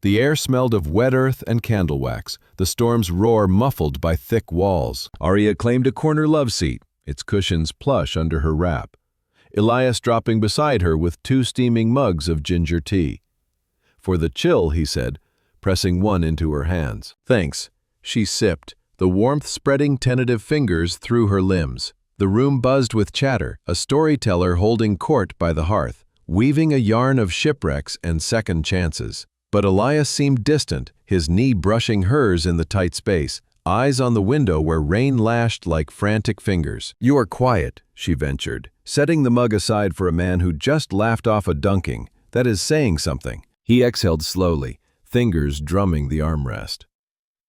The air smelled of wet earth and candle wax, the storm's roar muffled by thick walls. Arya claimed a corner love seat, its cushions plush under her wrap. Elias dropping beside her with 2 steaming mugs of ginger tea. "For the chill," he said, pressing one into her hands. "Thanks," she sipped, the warmth spreading tentative fingers through her limbs. The room buzzed with chatter, a storyteller holding court by the hearth, weaving a yarn of shipwrecks and second chances. But Elias seemed distant, his knee brushing hers in the tight space, eyes on the window where rain lashed like frantic fingers. "You are quiet," she ventured, setting the mug aside for a man who just laughed off a dunking, that is saying something. He exhaled slowly, fingers drumming the armrest.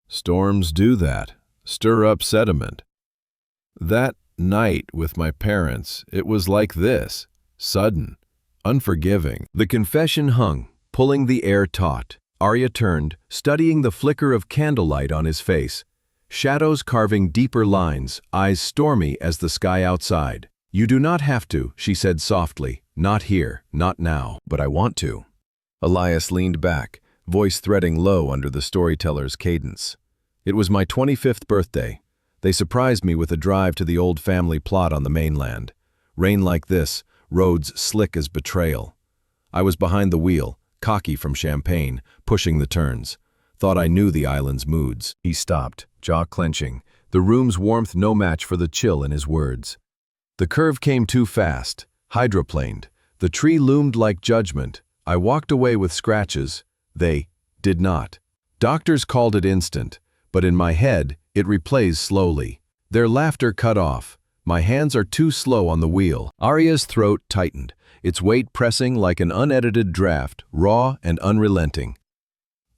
"Storms do that, stir up sediment. That night with my parents, it was like this, sudden, unforgiving." The confession hung, pulling the air taut. Arya turned, studying the flicker of candlelight on his face, shadows carving deeper lines, eyes stormy as the sky outside. "You do not have to," she said softly. "Not here, not now, but I want to." Elias leaned back, voice threading low under the storyteller's cadence. "It was my 25th birthday. They surprised me with a drive to the old family plot on the mainland. Rain like this, roads slick as betrayal. I was behind the wheel, cocky from champagne, pushing the turns. Thought I knew the island's moods." He stopped, jaw clenching, the room's warmth no match for the chill in his words. The curve came too fast, hydroplaned. The tree loomed like judgment. I walked away with scratches. They did not. Doctors called it instant, but in my head, it replays slowly. Their laughter cut off. My hands are too slow on the wheel. Arya's throat tightened, its weight pressing like an unedited draft, raw and unrelenting.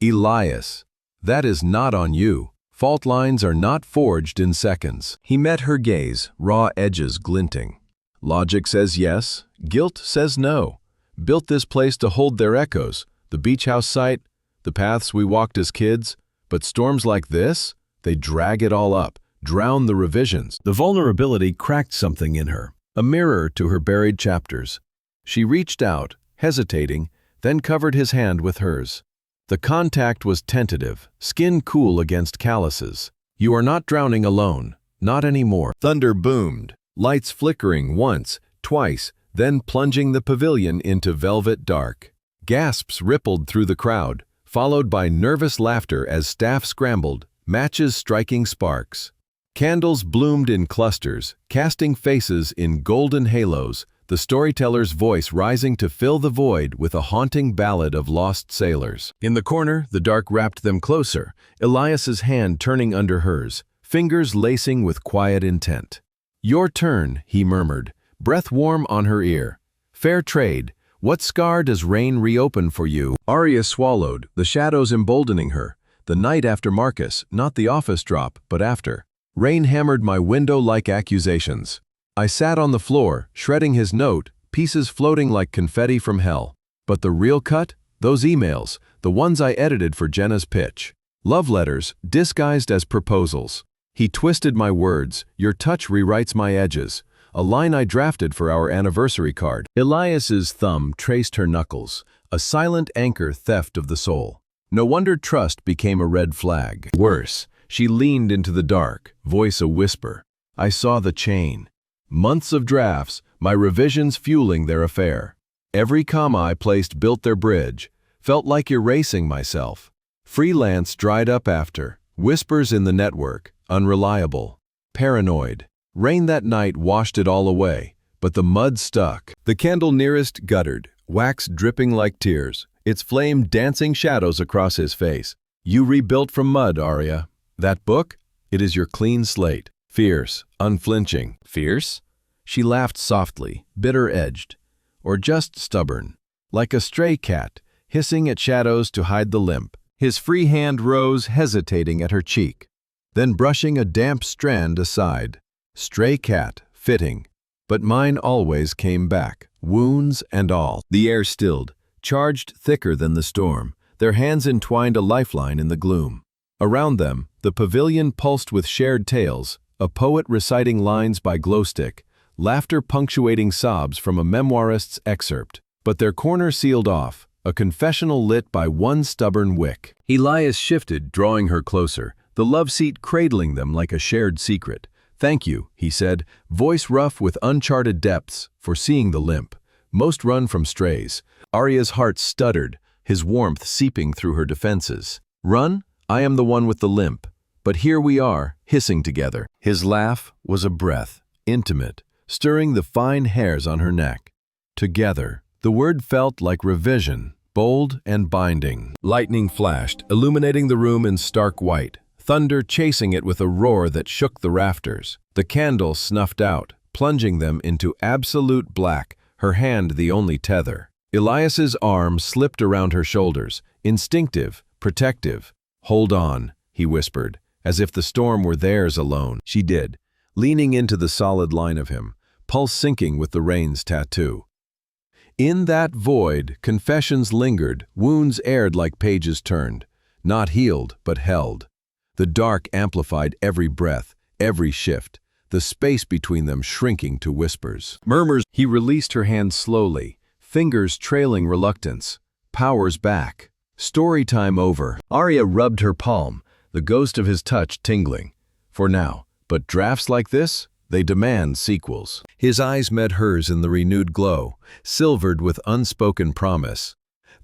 "Elias, that is not on you. Fault lines are not forged in seconds." He met her gaze, raw edges glinting. "Logic says yes, guilt says no. Built this place to hold their echoes, the beach house site, the paths we walked as kids, but storms like this, they drag it all up, drown the revisions." The vulnerability cracked something in her, a mirror to her buried chapters. She reached out, hesitating, then covered his hand with hers. The contact was tentative, skin cool against calluses. "You are not drowning alone, not anymore." Thunder boomed, lights flickering once, twice, then plunging the pavilion into velvet dark. Gasps rippled through the crowd, followed by nervous laughter as staff scrambled, matches striking sparks. Candles bloomed in clusters, casting faces in golden halos, the storyteller's voice rising to fill the void with a haunting ballad of lost sailors. In the corner, the dark wrapped them closer, Elias's hand turning under hers, fingers lacing with quiet intent. "Your turn," he murmured, breath warm on her ear. "Fair trade. What scar does rain reopen for you?" Arya swallowed, the shadows emboldening her. The night after Marcus, not the office drop, but after. Rain hammered my window like accusations. I sat on the floor, shredding his note, pieces floating like confetti from hell. But the real cut? Those emails, the ones I edited for Jenna's pitch. Love letters, disguised as proposals. He twisted my words, "Your touch rewrites my edges," a line I drafted for our anniversary card. Elias's thumb traced her knuckles, a silent anchor theft of the soul. No wonder trust became a red flag. Worse, she leaned into the dark, voice a whisper. I saw the chain. Months of drafts, my revisions fueling their affair. Every comma I placed built their bridge, felt like erasing myself. Freelance dried up after, whispers in the network, unreliable, paranoid. Rain that night washed it all away, but the mud stuck. The candle nearest guttered, wax dripping like tears, its flame dancing shadows across his face. "You rebuilt from mud, Arya. That book? It is your clean slate. Fierce, unflinching." "Fierce?" She laughed softly, bitter-edged. "Or just stubborn. Like a stray cat, hissing at shadows to hide the limp." His free hand rose, hesitating at her cheek, then brushing a damp strand aside. Stray cat, fitting. But mine always came back, wounds and all. The air stilled, charged thicker than the storm, their hands entwined a lifeline in the gloom. Around them, the pavilion pulsed with shared tales, a poet reciting lines by glowstick, laughter punctuating sobs from a memoirist's excerpt. But their corner sealed off, a confessional lit by one stubborn wick. Elias shifted, drawing her closer, the love seat cradling them like a shared secret. "Thank you," he said, voice rough with uncharted depths, for seeing the limp. Most run from strays. Arya's heart stuttered, his warmth seeping through her defenses. "Run? I am the one with the limp. But here we are, hissing together." His laugh was a breath, intimate, stirring the fine hairs on her neck. Together. The word felt like revision, bold and binding. Lightning flashed, illuminating the room in stark white, thunder chasing it with a roar that shook the rafters. The candle snuffed out, plunging them into absolute black, her hand the only tether. Elias's arm slipped around her shoulders, instinctive, protective. "Hold on," he whispered, as if the storm were theirs alone. She did, leaning into the solid line of him, pulse syncing with the rain's tattoo. In that void, confessions lingered, wounds aired like pages turned, not healed, but held. The dark amplified every breath, every shift, the space between them shrinking to whispers. Murmurs. He released her hand slowly, fingers trailing reluctance. Powers back. Story time over. Arya rubbed her palm, the ghost of his touch tingling. For now, but drafts like this? They demand sequels. His eyes met hers in the renewed glow, silvered with unspoken promise.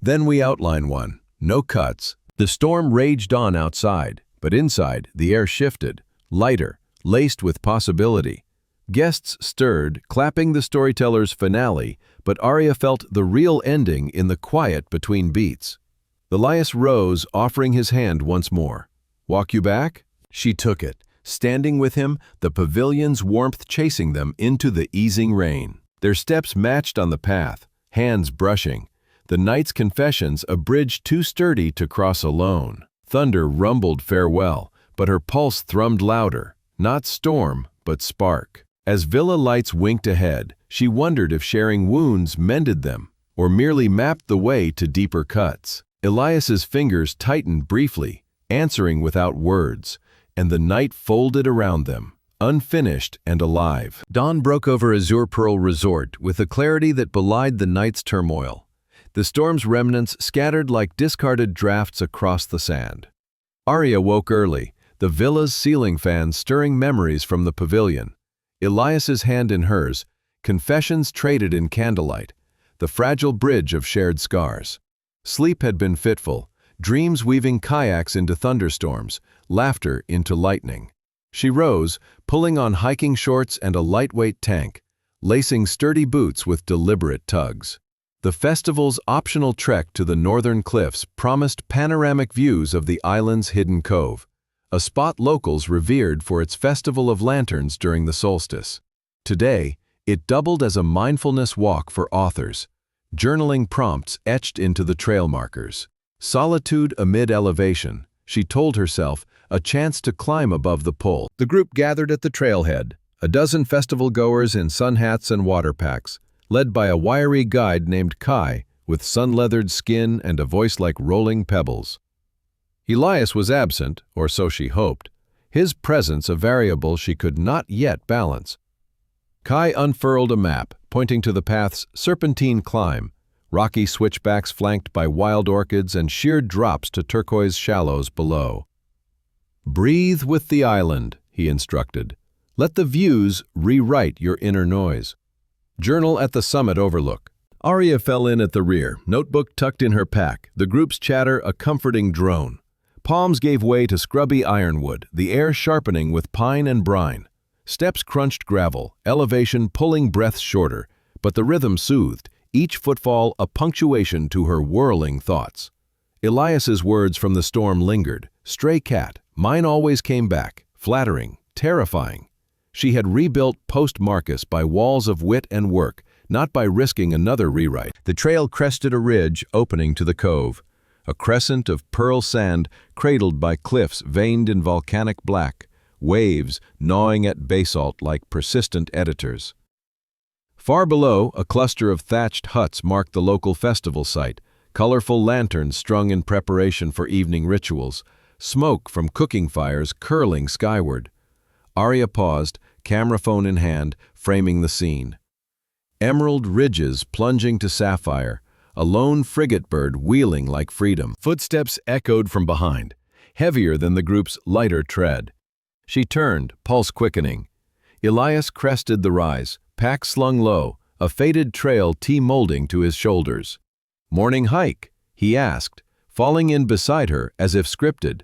Then we outline one. No cuts. The storm raged on outside, but inside the air shifted, lighter, laced with possibility. Guests stirred, clapping the storyteller's finale, but Arya felt the real ending in the quiet between beats. Elias rose, offering his hand once more. "Walk you back?" She took it, standing with him, the pavilion's warmth chasing them into the easing rain. Their steps matched on the path, hands brushing. The night's confessions a bridge too sturdy to cross alone. Thunder rumbled farewell, but her pulse thrummed louder, not storm, but spark. As villa lights winked ahead, she wondered if sharing wounds mended them, or merely mapped the way to deeper cuts. Elias's fingers tightened briefly, answering without words, and the night folded around them, unfinished and alive. Dawn broke over Azure Pearl Resort with a clarity that belied the night's turmoil. The storm's remnants scattered like discarded drafts across the sand. Arya woke early, the villa's ceiling fan stirring memories from the pavilion. Elias's hand in hers, confessions traded in candlelight, the fragile bridge of shared scars. Sleep had been fitful, dreams weaving kayaks into thunderstorms, laughter into lightning. She rose, pulling on hiking shorts and a lightweight tank, lacing sturdy boots with deliberate tugs. The festival's optional trek to the northern cliffs promised panoramic views of the island's hidden cove, a spot locals revered for its festival of lanterns during the solstice. Today, it doubled as a mindfulness walk for authors, journaling prompts etched into the trail markers. Solitude amid elevation, she told herself, a chance to climb above the pull. The group gathered at the trailhead, a dozen festival goers in sun hats and water packs, led by a wiry guide named Kai, with sun-leathered skin and a voice like rolling pebbles. Elias was absent, or so she hoped, his presence a variable she could not yet balance. Kai unfurled a map, pointing to the path's serpentine climb, rocky switchbacks flanked by wild orchids and sheer drops to turquoise shallows below. "Breathe with the island," he instructed. "Let the views rewrite your inner noise. Journal at the summit overlook." Arya fell in at the rear, notebook tucked in her pack, the group's chatter a comforting drone. Palms gave way to scrubby ironwood, the air sharpening with pine and brine. Steps crunched gravel, elevation pulling breaths shorter, but the rhythm soothed, each footfall a punctuation to her whirling thoughts. Elias's words from the storm lingered. "Stray cat, mine always came back," flattering, terrifying. She had rebuilt post-Marcus by walls of wit and work, not by risking another rewrite. The trail crested a ridge opening to the cove, a crescent of pearl sand cradled by cliffs veined in volcanic black, waves gnawing at basalt like persistent editors. Far below, a cluster of thatched huts marked the local festival site, colorful lanterns strung in preparation for evening rituals, smoke from cooking fires curling skyward. Arya paused, camera phone in hand, framing the scene. Emerald ridges plunging to sapphire, a lone frigate bird wheeling like freedom. Footsteps echoed from behind, heavier than the group's lighter tread. She turned, pulse quickening. Elias crested the rise, pack slung low, a faded trail T-molding to his shoulders. "Morning hike?" he asked, falling in beside her as if scripted.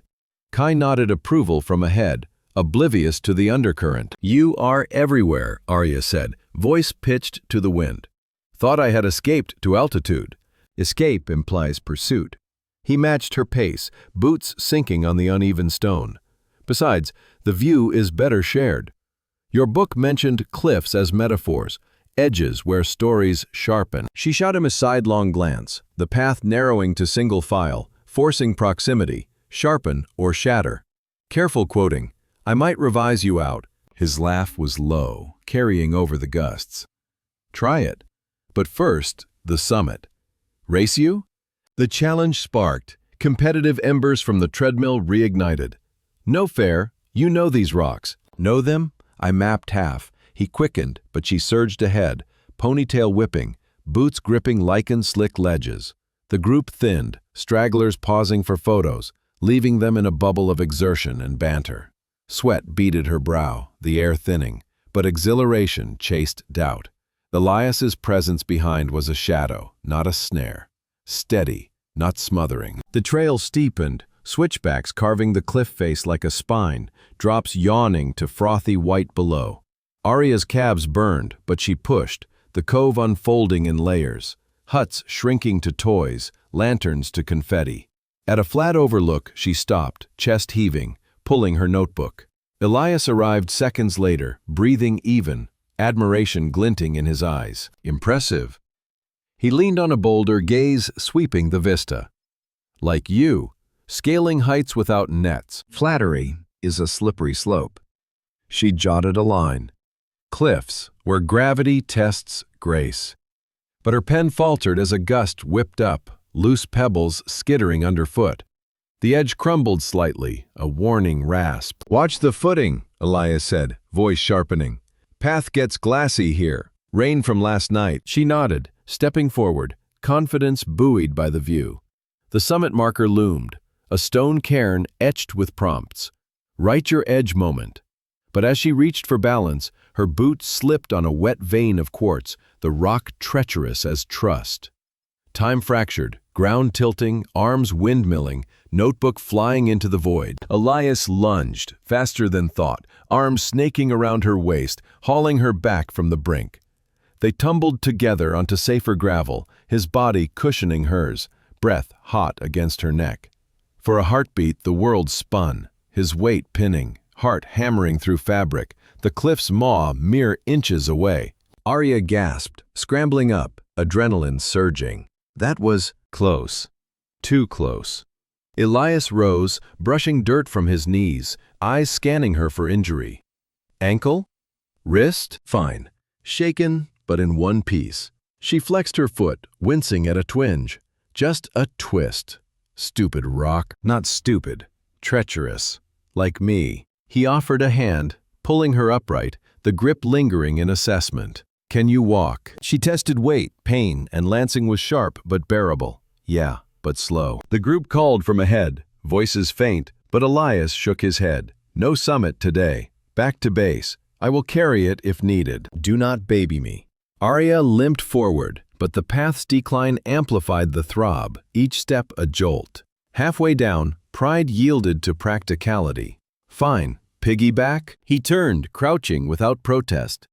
Kai nodded approval from ahead, oblivious to the undercurrent. "You are everywhere," Arya said, voice pitched to the wind. "Thought I had escaped to altitude." Escape implies pursuit. He matched her pace, boots sinking on the uneven stone. Besides, the view is better shared. "Your book mentioned cliffs as metaphors, edges where stories sharpen." She shot him a sidelong glance, the path narrowing to single file, forcing proximity, sharpen or shatter. Careful quoting, "I might revise you out." His laugh was low, carrying over the gusts. "Try it. But first, the summit. Race you?" The challenge sparked, competitive embers from the treadmill reignited. "No fair, you know these rocks." "Know them?" I mapped half. He quickened, but she surged ahead, ponytail whipping, boots gripping lichen-slick ledges. The group thinned, stragglers pausing for photos, leaving them in a bubble of exertion and banter. Sweat beaded her brow, the air thinning, but exhilaration chased doubt. Elias's presence behind was a shadow, not a snare. Steady, not smothering. The trail steepened, switchbacks carving the cliff face like a spine, drops yawning to frothy white below. Arya's calves burned, but she pushed, the cove unfolding in layers. Huts shrinking to toys, lanterns to confetti. At a flat overlook, she stopped, chest heaving, pulling her notebook. Elias arrived seconds later, breathing even, admiration glinting in his eyes. "Impressive." He leaned on a boulder, gaze sweeping the vista. "Like you, scaling heights without nets." Flattery is a slippery slope. She jotted a line. "Cliffs, where gravity tests grace." But her pen faltered as a gust whipped up, loose pebbles skittering underfoot. The edge crumbled slightly, a warning rasp. "Watch the footing," Elias said, voice sharpening. "Path gets glassy here. Rain from last night." She nodded, stepping forward, confidence buoyed by the view. The summit marker loomed, a stone cairn etched with prompts. "Right your edge moment." But as she reached for balance, her boot slipped on a wet vein of quartz, the rock treacherous as trust. Time fractured, ground tilting, arms windmilling, notebook flying into the void. Elias lunged, faster than thought, arms snaking around her waist, hauling her back from the brink. They tumbled together onto safer gravel, his body cushioning hers, breath hot against her neck. For a heartbeat, the world spun, his weight pinning, heart hammering through fabric, the cliff's maw mere inches away. Arya gasped, scrambling up, adrenaline surging. That was close. Too close. Elias rose, brushing dirt from his knees, eyes scanning her for injury. Ankle? Wrist? Fine. Shaken, but in one piece. She flexed her foot, wincing at a twinge. Just a twist. Stupid rock. Not stupid. Treacherous. Like me. He offered a hand, pulling her upright, the grip lingering in assessment. "Can you walk?" She tested weight, pain, and Lansing was sharp but bearable. Yeah, but slow. The group called from ahead, voices faint, but Elias shook his head. "No summit today. Back to base. I will carry it if needed. Do not baby me." Arya limped forward, but the path's decline amplified the throb, each step a jolt. Halfway down, pride yielded to practicality. "Fine. Piggyback?" He turned, crouching without protest.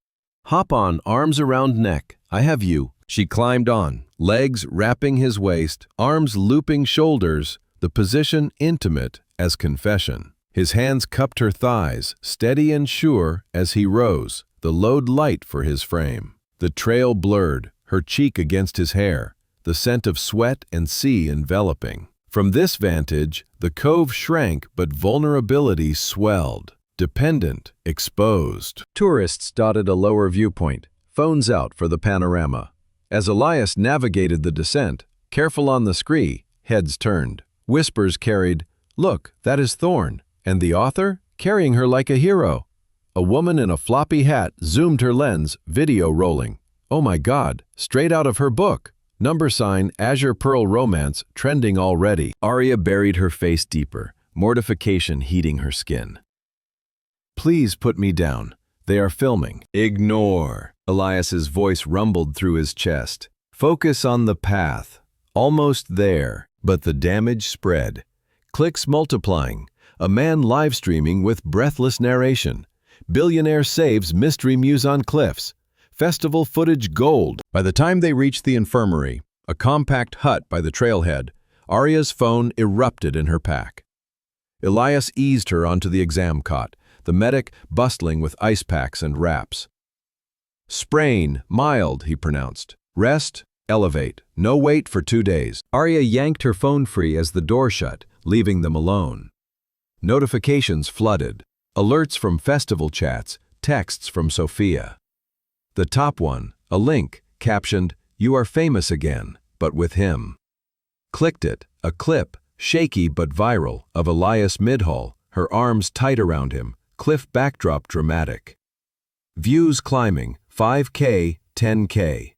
"Hop on, arms around neck. I have you." She climbed on, legs wrapping his waist, arms looping shoulders, the position intimate as confession. His hands cupped her thighs, steady and sure as he rose, the load light for his frame. The trail blurred, her cheek against his hair, the scent of sweat and sea enveloping. From this vantage, the cove shrank but vulnerability swelled. Dependent, exposed. Tourists dotted a lower viewpoint, phones out for the panorama. As Elias navigated the descent, careful on the scree, heads turned. Whispers carried, "Look, that is Thorne," and the author, carrying her like a hero. A woman in a floppy hat zoomed her lens, video rolling. Oh my God, straight out of her book. Number sign, Azure Pearl Romance, trending already. Arya buried her face deeper, mortification heating her skin. Please put me down. They are filming. Ignore. Elias's voice rumbled through his chest. Focus on the path. Almost there. But the damage spread. Clicks multiplying. A man live streaming with breathless narration. Billionaire saves mystery muse on cliffs. Festival footage gold. By the time they reached the infirmary, a compact hut by the trailhead, Arya's phone erupted in her pack. Elias eased her onto the exam cot, the medic bustling with ice packs and wraps. Sprain, mild, he pronounced. Rest, elevate. No wait for 2 days. Arya yanked her phone free as the door shut, leaving them alone. Notifications flooded. Alerts from festival chats, texts from Sophia. The top one, a link, captioned, "You are famous again, but with him." Clicked it, a clip, shaky but viral, of Elias Midhall, her arms tight around him, cliff backdrop dramatic. Views climbing, 5K, 10K.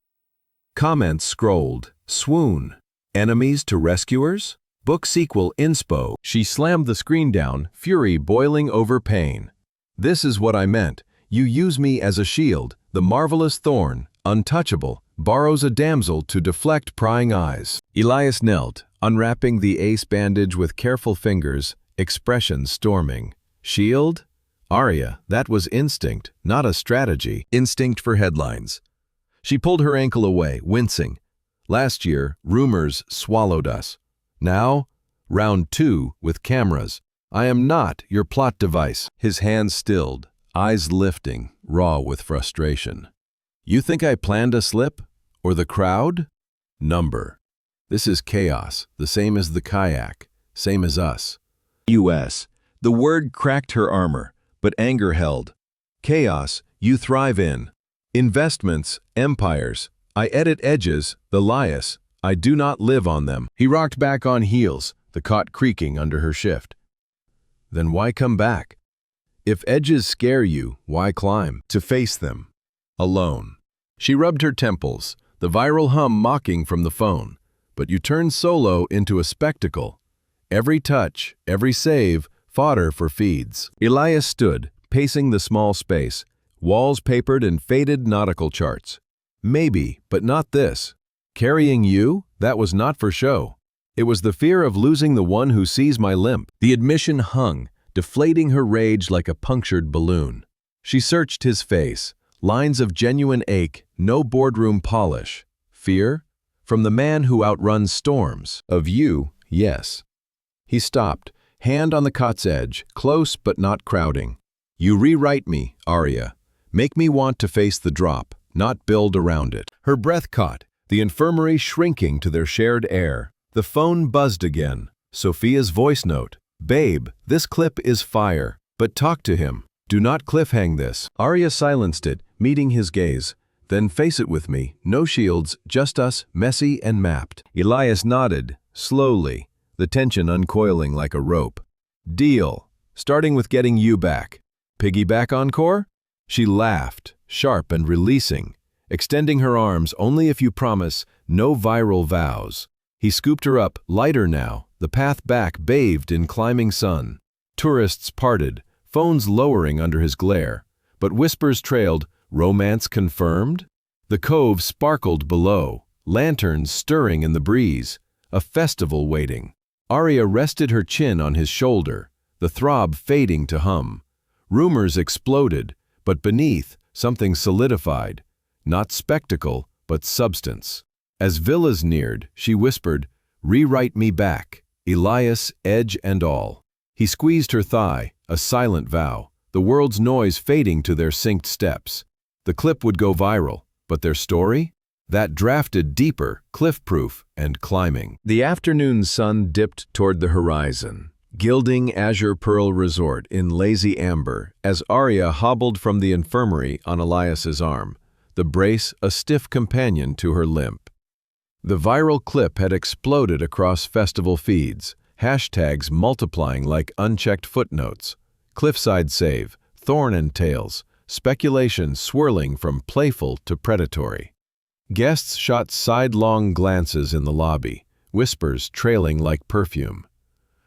Comments scrolled, swoon. Enemies to rescuers? Book sequel inspo. She slammed the screen down, fury boiling over pain. This is what I meant. You use me as a shield. The marvelous thorn, untouchable, borrows a damsel to deflect prying eyes. Elias knelt, unwrapping the ace bandage with careful fingers, expression storming. Shield? Arya, that was instinct, not a strategy. Instinct for headlines. She pulled her ankle away, wincing. Last year, rumors swallowed us. Now, round 2 with cameras. I am not your plot device. His hands stilled, eyes lifting, raw with frustration. You think I planned a slip? Or the crowd? Number. This is chaos, the same as the kayak, same as us. U.S. The word cracked her armor, but anger held. Chaos, you thrive in. Investments, empires. I edit edges, the lias. I do not live on them. He rocked back on heels, the cot creaking under her shift. Then why come back? If edges scare you, why climb? To face them. Alone. She rubbed her temples, the viral hum mocking from the phone. But you turn solo into a spectacle. Every touch, every save, fodder for feeds. Elias stood, pacing the small space, walls papered in faded nautical charts. Maybe, but not this. Carrying you? That was not for show. It was the fear of losing the one who sees my limp. The admission hung, deflating her rage like a punctured balloon. She searched his face, lines of genuine ache, no boardroom polish. Fear? From the man who outruns storms. Of you, yes. He stopped, hand on the cot's edge, close but not crowding. You rewrite me, Arya. Make me want to face the drop, not build around it. Her breath caught, the infirmary shrinking to their shared air. The phone buzzed again. Sophia's voice note. Babe, this clip is fire, but talk to him. Do not cliffhang this. Arya silenced it, meeting his gaze. Then face it with me. No shields, just us, messy and mapped. Elias nodded, slowly, the tension uncoiling like a rope. Deal. Starting with getting you back. Piggyback encore? She laughed, sharp and releasing, extending her arms only if you promise no viral vows. He scooped her up, lighter now, the path back bathed in climbing sun. Tourists parted, phones lowering under his glare, but whispers trailed, romance confirmed? The cove sparkled below, lanterns stirring in the breeze, a festival waiting. Arya rested her chin on his shoulder, the throb fading to hum. Rumors exploded, but beneath, something solidified. Not spectacle, but substance. As villas neared, she whispered, "Rewrite me back, Elias, edge and all." He squeezed her thigh, a silent vow, the world's noise fading to their synced steps. The clip would go viral, but their story? That drafted deeper, cliff-proof, and climbing. The afternoon sun dipped toward the horizon, gilding Azure Pearl Resort in lazy amber as Arya hobbled from the infirmary on Elias's arm, the brace a stiff companion to her limp. The viral clip had exploded across festival feeds, hashtags multiplying like unchecked footnotes. Cliffside save, thorn and tails, speculation swirling from playful to predatory. Guests shot sidelong glances in the lobby, whispers trailing like perfume.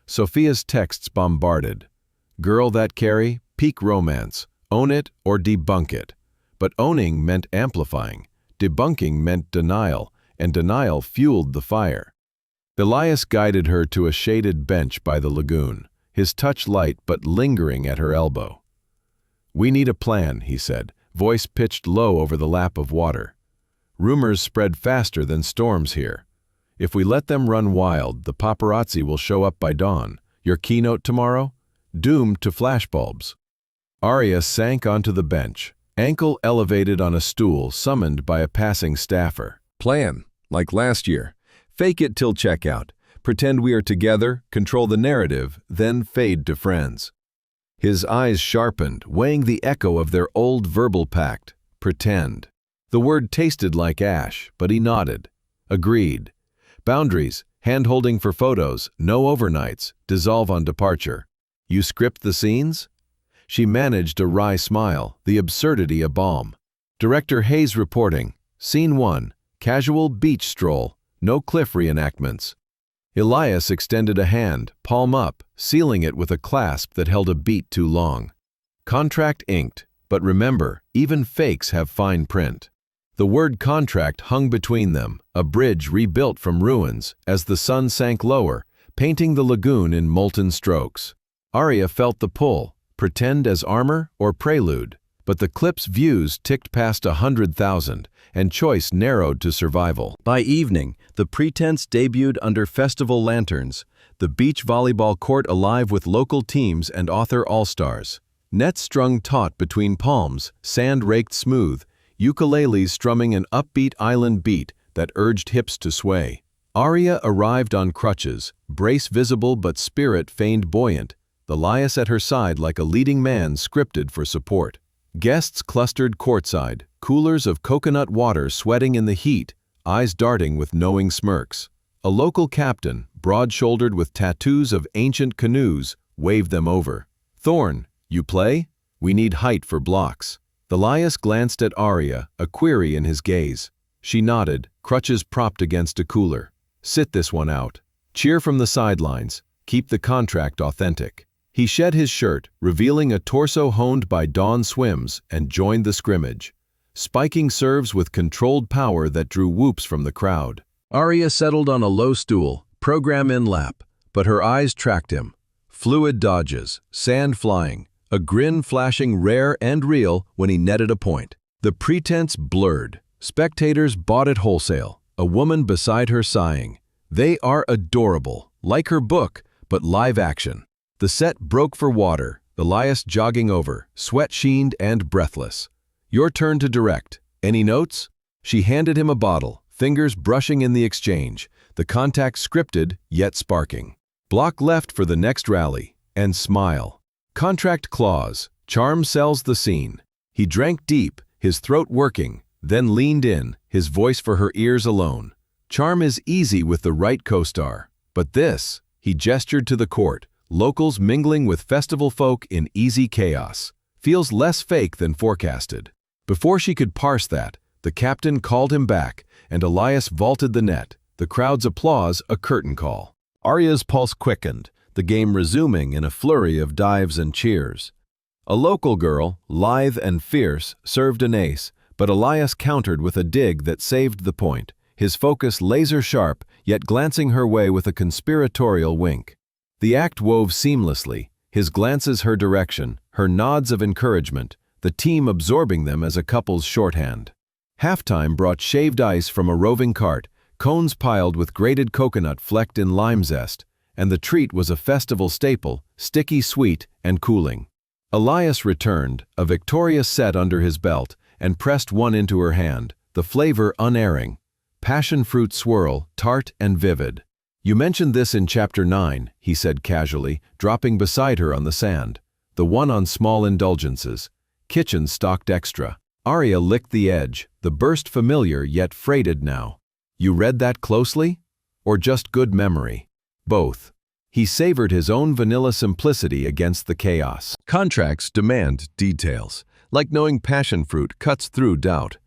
Sophia's texts bombarded. Girl that carry, peak romance, own it or debunk it. But owning meant amplifying, debunking meant denial, and denial fueled the fire. Elias guided her to a shaded bench by the lagoon, his touch light but lingering at her elbow. "We need a plan," he said, voice pitched low over the lap of water. "Rumors spread faster than storms here. If we let them run wild, the paparazzi will show up by dawn. Your keynote tomorrow? Doomed to flashbulbs." Arya sank onto the bench, ankle elevated on a stool summoned by a passing staffer. Plan, like last year. Fake it till checkout. Pretend we are together, control the narrative, then fade to friends. His eyes sharpened, weighing the echo of their old verbal pact. Pretend. The word tasted like ash, but he nodded. Agreed. Boundaries, hand-holding for photos, no overnights, dissolve on departure. You script the scenes? She managed a wry smile, the absurdity a balm. Director Hayes reporting. Scene 1. Casual beach stroll. No cliff reenactments. Elias extended a hand, palm up, sealing it with a clasp that held a beat too long. Contract inked, but remember, even fakes have fine print. The word contract hung between them, a bridge rebuilt from ruins, as the sun sank lower, painting the lagoon in molten strokes. Arya felt the pull, pretend as armor or prelude, but the clip's views ticked past 100,000, and choice narrowed to survival. By evening, the pretense debuted under festival lanterns, the beach volleyball court alive with local teams and author all-stars. Nets strung taut between palms, sand raked smooth, ukuleles strumming an upbeat island beat that urged hips to sway. Arya arrived on crutches, brace visible but spirit feigned buoyant, Elias at her side like a leading man scripted for support. Guests clustered courtside, coolers of coconut water sweating in the heat, eyes darting with knowing smirks. A local captain, broad-shouldered with tattoos of ancient canoes, waved them over. "Thorn, you play? We need height for blocks." Elias glanced at Arya, a query in his gaze. She nodded, crutches propped against a cooler. "Sit this one out. Cheer from the sidelines. Keep the contract authentic." He shed his shirt, revealing a torso honed by dawn swims, and joined the scrimmage, spiking serves with controlled power that drew whoops from the crowd. Arya settled on a low stool, program in lap, but her eyes tracked him. Fluid dodges, sand flying, a grin flashing rare and real when he netted a point. The pretense blurred. Spectators bought it wholesale, a woman beside her sighing. They are adorable, like her book, but live action. The set broke for water, Elias jogging over, sweat sheened and breathless. "Your turn to direct. Any notes?" She handed him a bottle, fingers brushing in the exchange, the contact scripted yet sparking. "Block left for the next rally, and smile. Contract clause, charm sells the scene." He drank deep, his throat working, then leaned in, his voice for her ears alone. "Charm is easy with the right co-star. But this," he gestured to the court, locals mingling with festival folk in easy chaos, "feels less fake than forecasted." Before she could parse that, the captain called him back, and Elias vaulted the net, the crowd's applause a curtain call. Arya's pulse quickened, the game resuming in a flurry of dives and cheers. A local girl, lithe and fierce, served an ace, but Elias countered with a dig that saved the point, his focus laser-sharp, yet glancing her way with a conspiratorial wink. The act wove seamlessly, his glances her direction, her nods of encouragement, the team absorbing them as a couple's shorthand. Halftime brought shaved ice from a roving cart, cones piled with grated coconut flecked in lime zest, and the treat was a festival staple, sticky sweet and cooling. Elias returned, a victorious set under his belt, and pressed one into her hand, the flavor unerring. Passion fruit swirl, tart and vivid. "You mentioned this in Chapter 9, he said casually, dropping beside her on the sand. "The one on small indulgences. Kitchen stocked extra." Arya licked the edge, the burst familiar yet freighted now. "You read that closely? Or just good memory?" "Both." He savored his own vanilla simplicity against the chaos. Contracts demand details, like knowing passion fruit cuts through doubt.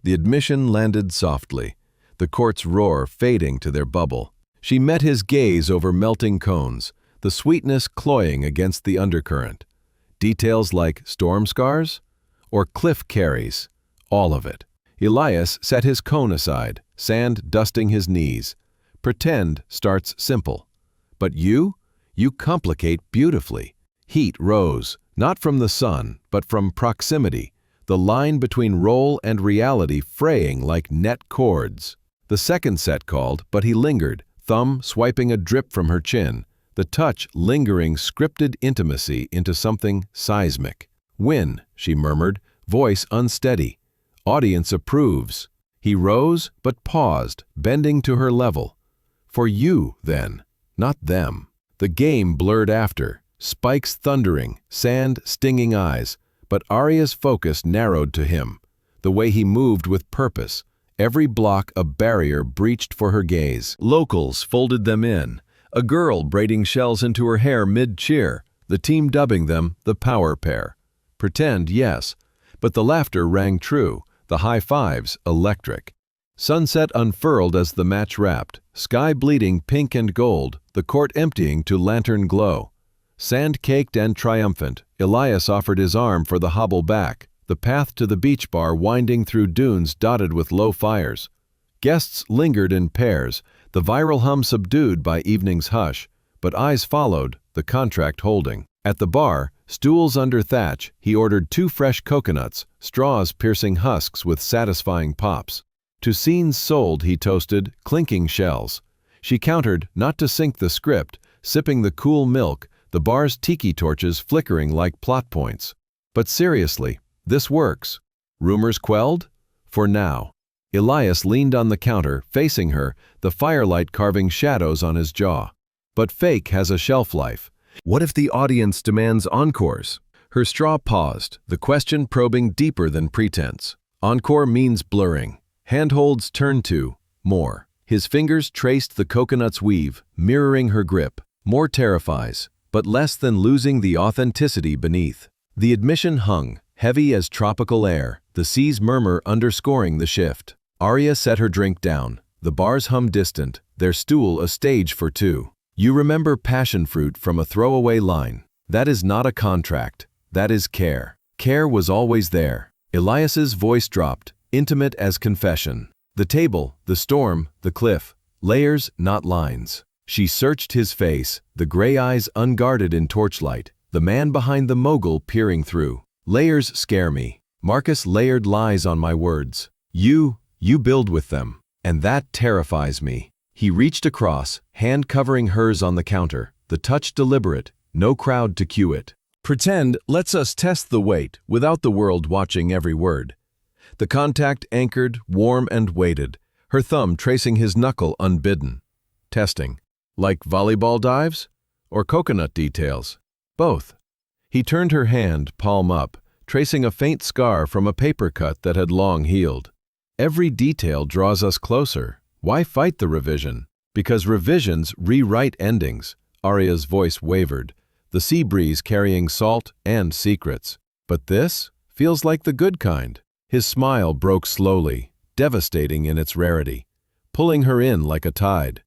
The admission landed softly, the court's roar fading to their bubble. She met his gaze over melting cones, the sweetness cloying against the undercurrent. Details like storm scars or cliff carries, all of it. Elias set his cone aside, sand dusting his knees. Pretend starts simple. But you complicate beautifully. Heat rose, not from the sun, but from proximity, the line between role and reality fraying like net cords. The second set called, but he lingered, thumb swiping a drip from her chin, the touch lingering scripted intimacy into something seismic. Win, she murmured, voice unsteady. Audience approves. He rose, but paused, bending to her level. For you, then, not them. The game blurred after, spikes thundering, sand stinging eyes, but Arya's focus narrowed to him, the way he moved with purpose, every block a barrier breached for her gaze. Locals folded them in, a girl braiding shells into her hair mid-cheer, the team dubbing them the power pair. Pretend, yes, but the laughter rang true, the high fives electric. Sunset unfurled as the match wrapped, sky bleeding pink and gold, the court emptying to lantern glow. Sand-caked and triumphant, Elias offered his arm for the hobble back, the path to the beach bar winding through dunes dotted with low fires. Guests lingered in pairs, the viral hum subdued by evening's hush, but eyes followed, the contract holding. At the bar, stools under thatch, he ordered 2 fresh coconuts, straws piercing husks with satisfying pops. To scenes sold, he toasted, clinking shells. She countered, not to sink the script, sipping the cool milk, the bar's tiki torches flickering like plot points. But seriously, this works. Rumors quelled? For now. Elias leaned on the counter, facing her, the firelight carving shadows on his jaw. But fake has a shelf life. What if the audience demands encores? Her straw paused, the question probing deeper than pretense. Encore means blurring. Handholds turned to more. His fingers traced the coconut's weave, mirroring her grip. More terrifies, but less than losing the authenticity beneath. The admission hung, heavy as tropical air, the sea's murmur underscoring the shift. Arya set her drink down, the bars hum distant, their stool a stage for 2. You remember passion fruit from a throwaway line. That is not a contract, that is care. Care was always there. Elias's voice dropped, intimate as confession. The table, the storm, the cliff, layers, not lines. She searched his face, the gray eyes unguarded in torchlight, the man behind the mogul peering through. Layers scare me. Marcus layered lies on my words. You build with them, and that terrifies me. He reached across, hand covering hers on the counter, the touch deliberate, no crowd to cue it. Pretend lets us test the weight without the world watching every word. The contact anchored, warm and weighted, her thumb tracing his knuckle unbidden. Testing. Like volleyball dives? Or coconut details? Both. He turned her hand, palm up, tracing a faint scar from a paper cut that had long healed. Every detail draws us closer. Why fight the revision? Because revisions rewrite endings. Arya's voice wavered, the sea breeze carrying salt and secrets. But this feels like the good kind. His smile broke slowly, devastating in its rarity, pulling her in like a tide.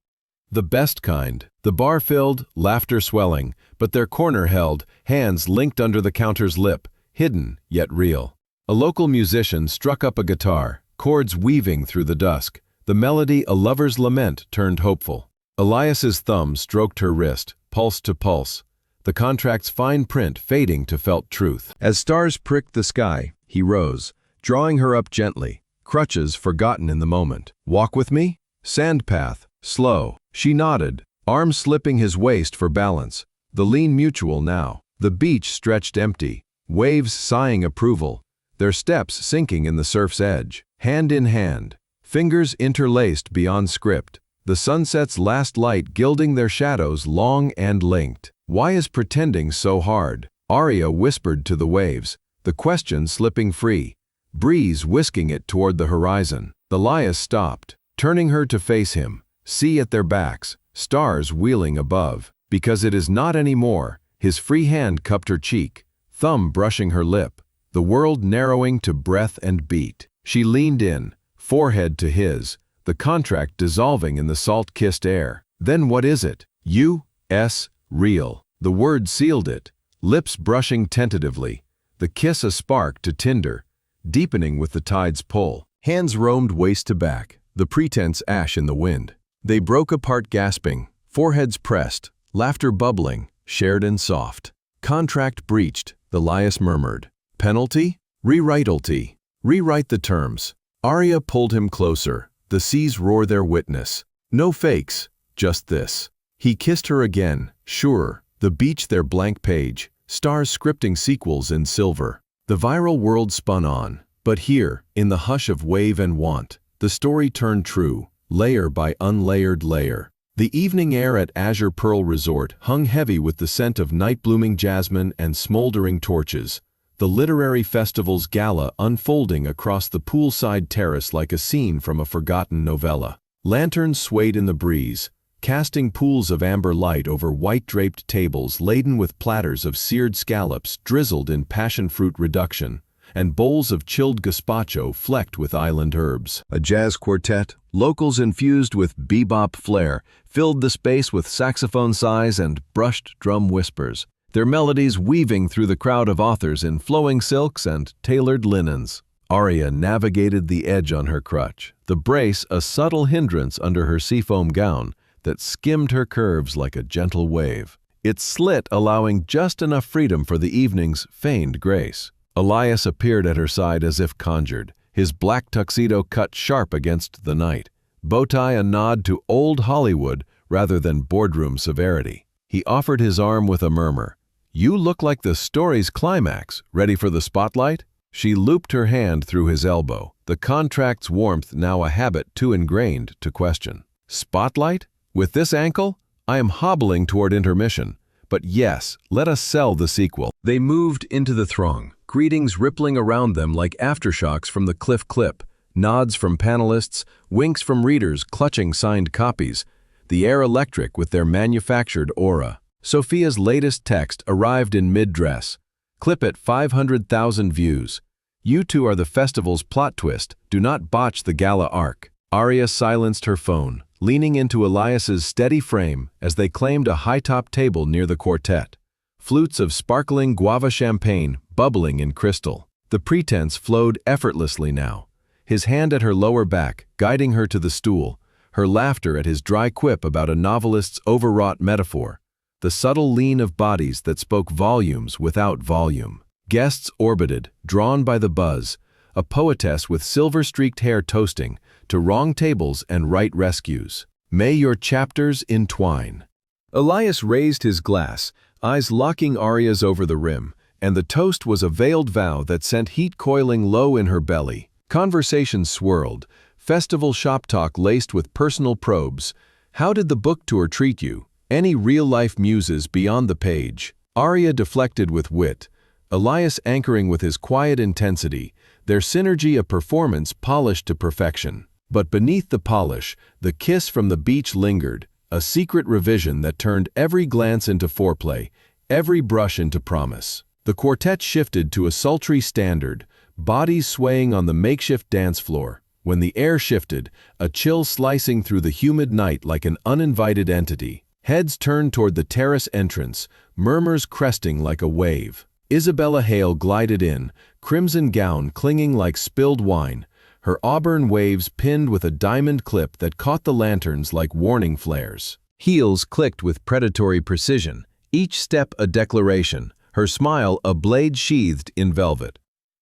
The best kind. The bar filled, laughter swelling, but their corner held, hands linked under the counter's lip, hidden yet real. A local musician struck up a guitar, chords weaving through the dusk, the melody a lover's lament turned hopeful. Elias's thumb stroked her wrist, pulse to pulse, the contract's fine print fading to felt truth. As stars pricked the sky, he rose, drawing her up gently, crutches forgotten in the moment. Walk with me? Sand path, slow. She nodded, arms slipping his waist for balance, the lean mutual now. The beach stretched empty, waves sighing approval, their steps sinking in the surf's edge. Hand in hand, fingers interlaced beyond script, the sunset's last light gilding their shadows long and linked. Why is pretending so hard? Arya whispered to the waves, the question slipping free, breeze whisking it toward the horizon. Elias stopped, turning her to face him, sea at their backs, stars wheeling above. Because it is not anymore. His free hand cupped her cheek, thumb brushing her lip, the world narrowing to breath and beat. She leaned in, forehead to his, the contract dissolving in the salt-kissed air. Then what is it? U.S. Real. The word sealed it, lips brushing tentatively, the kiss a spark to tinder, deepening with the tide's pull. Hands roamed waist to back, the pretense ash in the wind. They broke apart gasping, foreheads pressed, laughter bubbling, shared and soft. Contract breached, the Elias murmured. Penalty? Rewritelty. Rewrite the terms. Arya pulled him closer, the seas roar their witness. No fakes, just this. He kissed her again, surer, the beach their blank page, stars scripting sequels in silver. The viral world spun on, but here, in the hush of wave and want, the story turned true, layer by unlayered layer. The evening air at Azure Pearl Resort hung heavy with the scent of night-blooming jasmine and smoldering torches, the literary festival's gala unfolding across the poolside terrace like a scene from a forgotten novella. Lanterns swayed in the breeze, casting pools of amber light over white-draped tables laden with platters of seared scallops drizzled in passion-fruit reduction, and bowls of chilled gazpacho flecked with island herbs. A jazz quartet, locals infused with bebop flair, filled the space with saxophone sighs and brushed drum whispers, their melodies weaving through the crowd of authors in flowing silks and tailored linens. Arya navigated the edge on her crutch, the brace a subtle hindrance under her seafoam gown that skimmed her curves like a gentle wave. It slit, allowing just enough freedom for the evening's feigned grace. Elias appeared at her side as if conjured, his black tuxedo cut sharp against the night, bowtie a nod to old Hollywood rather than boardroom severity. He offered his arm with a murmur. "You look like the story's climax, ready for the spotlight?" She looped her hand through his elbow, the contract's warmth now a habit too ingrained to question. "Spotlight? With this ankle? I am hobbling toward intermission. But yes, let us sell the sequel." They moved into the throng, greetings rippling around them like aftershocks from the cliff clip, nods from panelists, winks from readers clutching signed copies, the air electric with their manufactured aura. Sophia's latest text arrived in mid-dress. Clip at 500,000 views. You two are the festival's plot twist. Do not botch the gala arc. Arya silenced her phone, leaning into Elias's steady frame as they claimed a high-top table near the quartet. Flutes of sparkling guava champagne bubbling in crystal. The pretense flowed effortlessly now, his hand at her lower back, guiding her to the stool, her laughter at his dry quip about a novelist's overwrought metaphor, the subtle lean of bodies that spoke volumes without volume. Guests orbited, drawn by the buzz, a poetess with silver-streaked hair toasting, to wrong tables and right rescues. May your chapters entwine. Elias raised his glass, eyes locking Arya's over the rim, and the toast was a veiled vow that sent heat coiling low in her belly. Conversation swirled, festival shop talk laced with personal probes. How did the book tour treat you? Any real-life muses beyond the page? Arya deflected with wit, Elias anchoring with his quiet intensity, their synergy a performance polished to perfection. But beneath the polish, the kiss from the beach lingered, a secret revision that turned every glance into foreplay, every brush into promise. The quartet shifted to a sultry standard, bodies swaying on the makeshift dance floor. When the air shifted, a chill slicing through the humid night like an uninvited entity. Heads turned toward the terrace entrance, murmurs cresting like a wave. Isabella Hale glided in, crimson gown clinging like spilled wine, her auburn waves pinned with a diamond clip that caught the lanterns like warning flares. Heels clicked with predatory precision, each step a declaration, her smile a blade sheathed in velvet.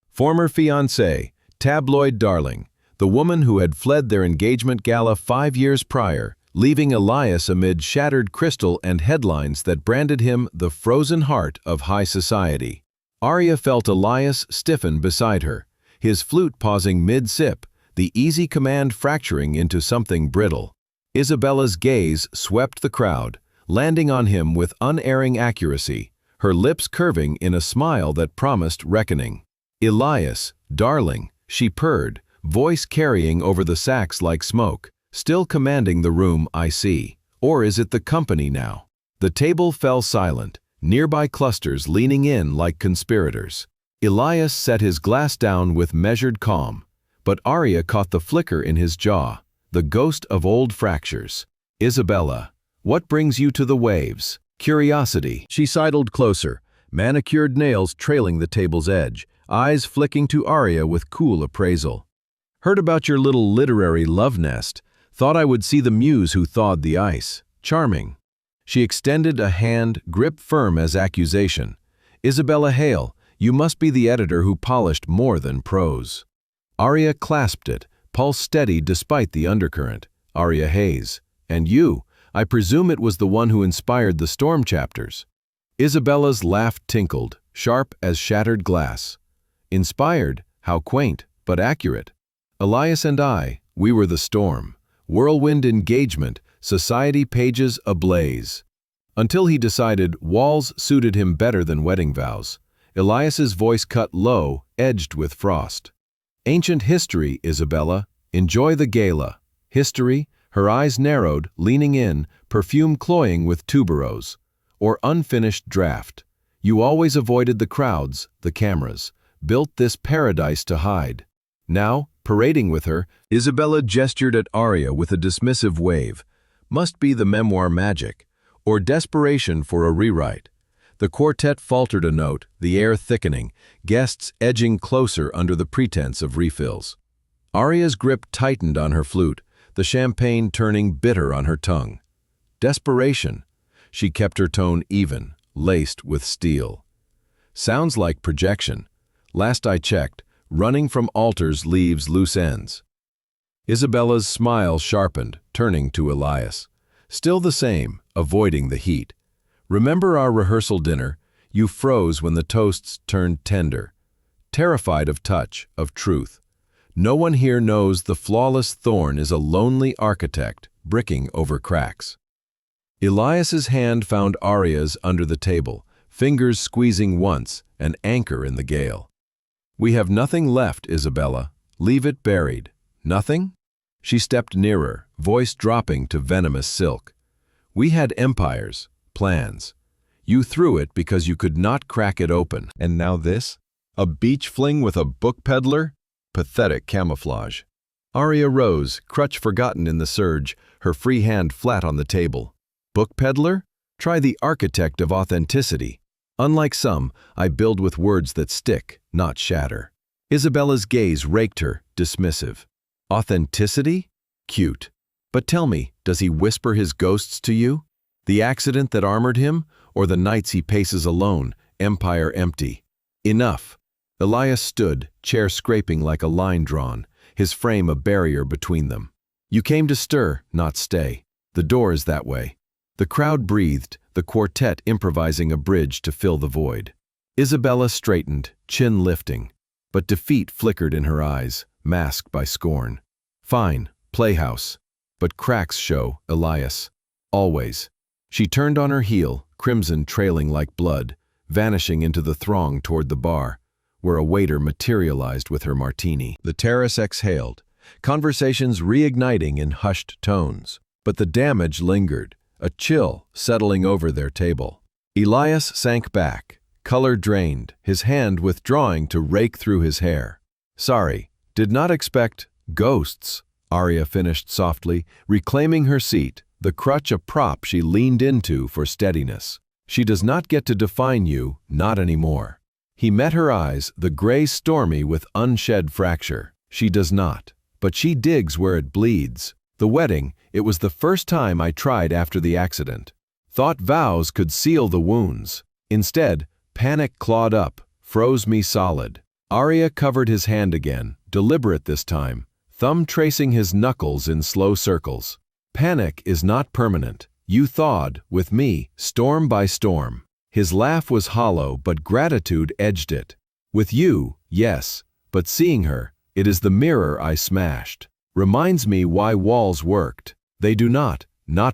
Former fiancé, tabloid darling, the woman who had fled their engagement gala 5 years prior, leaving Elias amid shattered crystal and headlines that branded him the frozen heart of high society. Arya felt Elias stiffen beside her, his flute pausing mid-sip, the easy command fracturing into something brittle. Isabella's gaze swept the crowd, landing on him with unerring accuracy, her lips curving in a smile that promised reckoning. "Elias, darling," she purred, voice carrying over the sax like smoke, "still commanding the room, I see. Or is it the company now?" The table fell silent, nearby clusters leaning in like conspirators. Elias set his glass down with measured calm, but Arya caught the flicker in his jaw, the ghost of old fractures. "Isabella, what brings you to the waves?" "Curiosity." She sidled closer, manicured nails trailing the table's edge, eyes flicking to Arya with cool appraisal. "Heard about your little literary love nest. Thought I would see the muse who thawed the ice. Charming." She extended a hand, grip firm as accusation. "Isabella Hale, you must be the editor who polished more than prose." Arya clasped it, pulse steady despite the undercurrent. "Arya Hayes. And you, I presume it was the one who inspired the storm chapters." Isabella's laugh tinkled, sharp as shattered glass. "Inspired? How quaint, but accurate. Elias and I, we were the storm. Whirlwind engagement, society pages ablaze." Until he decided walls suited him better than wedding vows. Elias's voice cut low, edged with frost. "Ancient history, Isabella. Enjoy the gala." History, her eyes narrowed, leaning in, perfume cloying with tuberose. Or unfinished draft. "You always avoided the crowds, the cameras, built this paradise to hide." Now, parading with her, Isabella gestured at Arya with a dismissive wave. Must be the memoir magic, or desperation for a rewrite. The quartet faltered a note, the air thickening, guests edging closer under the pretense of refills. Arya's grip tightened on her flute, the champagne turning bitter on her tongue. Desperation. She kept her tone even, laced with steel. "Sounds like projection. Last I checked, running from altars leaves loose ends." Isabella's smile sharpened, turning to Elias. "Still the same, avoiding the heat. Remember our rehearsal dinner? You froze when the toasts turned tender. Terrified of touch, of truth. No one here knows the flawless thorn is a lonely architect, bricking over cracks." Elias's hand found Arya's under the table, fingers squeezing once, an anchor in the gale. "We have nothing left, Isabella. Leave it buried." "Nothing?" She stepped nearer, voice dropping to venomous silk. "We had empires, plans. You threw it because you could not crack it open. And now this? A beach fling with a book peddler? Pathetic camouflage." Arya rose, crutch forgotten in the surge, her free hand flat on the table. "Book peddler? Try the architect of authenticity. Unlike some, I build with words that stick, not shatter." Isabella's gaze raked her, dismissive. "Authenticity? Cute. But tell me, does he whisper his ghosts to you? The accident that armored him, or the nights he paces alone, empire empty?" "Enough." Elias stood, chair scraping like a line drawn, his frame a barrier between them. "You came to stir, not stay. The door is that way." The crowd breathed, the quartet improvising a bridge to fill the void. Isabella straightened, chin lifting, but defeat flickered in her eyes, masked by scorn. "Fine, playhouse. But cracks show, Elias. Always." She turned on her heel, crimson trailing like blood, vanishing into the throng toward the bar, where a waiter materialized with her martini. The terrace exhaled, conversations reigniting in hushed tones. But the damage lingered, a chill settling over their table. Elias sank back, color drained, his hand withdrawing to rake through his hair. "Sorry, did not expect ghosts," Arya finished softly, reclaiming her seat, the crutch a prop she leaned into for steadiness. "She does not get to define you, not anymore." He met her eyes, the gray stormy with unshed fracture. "She does not. But she digs where it bleeds. The wedding, it was the first time I tried after the accident. Thought vows could seal the wounds. Instead, panic clawed up, froze me solid." Arya covered his hand again, deliberate this time, thumb tracing his knuckles in slow circles. "Panic is not permanent. You thawed, with me, storm by storm." His laugh was hollow, but gratitude edged it. "With you, yes, but seeing her, it is the mirror I smashed. Reminds me why walls worked. They do not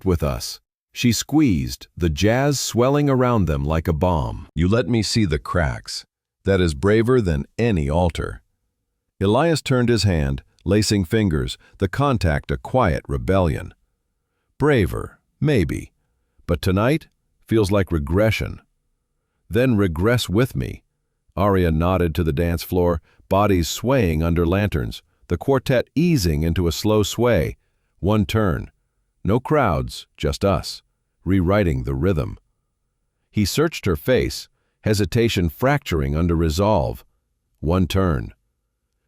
with us." She squeezed, the jazz swelling around them like a bomb. "You let me see the cracks. That is braver than any altar." Elias turned his hand, lacing fingers, the contact a quiet rebellion. "Braver, maybe. But tonight, Feels like regression. Then regress with me. Arya nodded to the dance floor, bodies swaying under lanterns, the quartet easing into a slow sway. One turn. No crowds, just us, rewriting the rhythm. He searched her face, hesitation fracturing under resolve. One turn.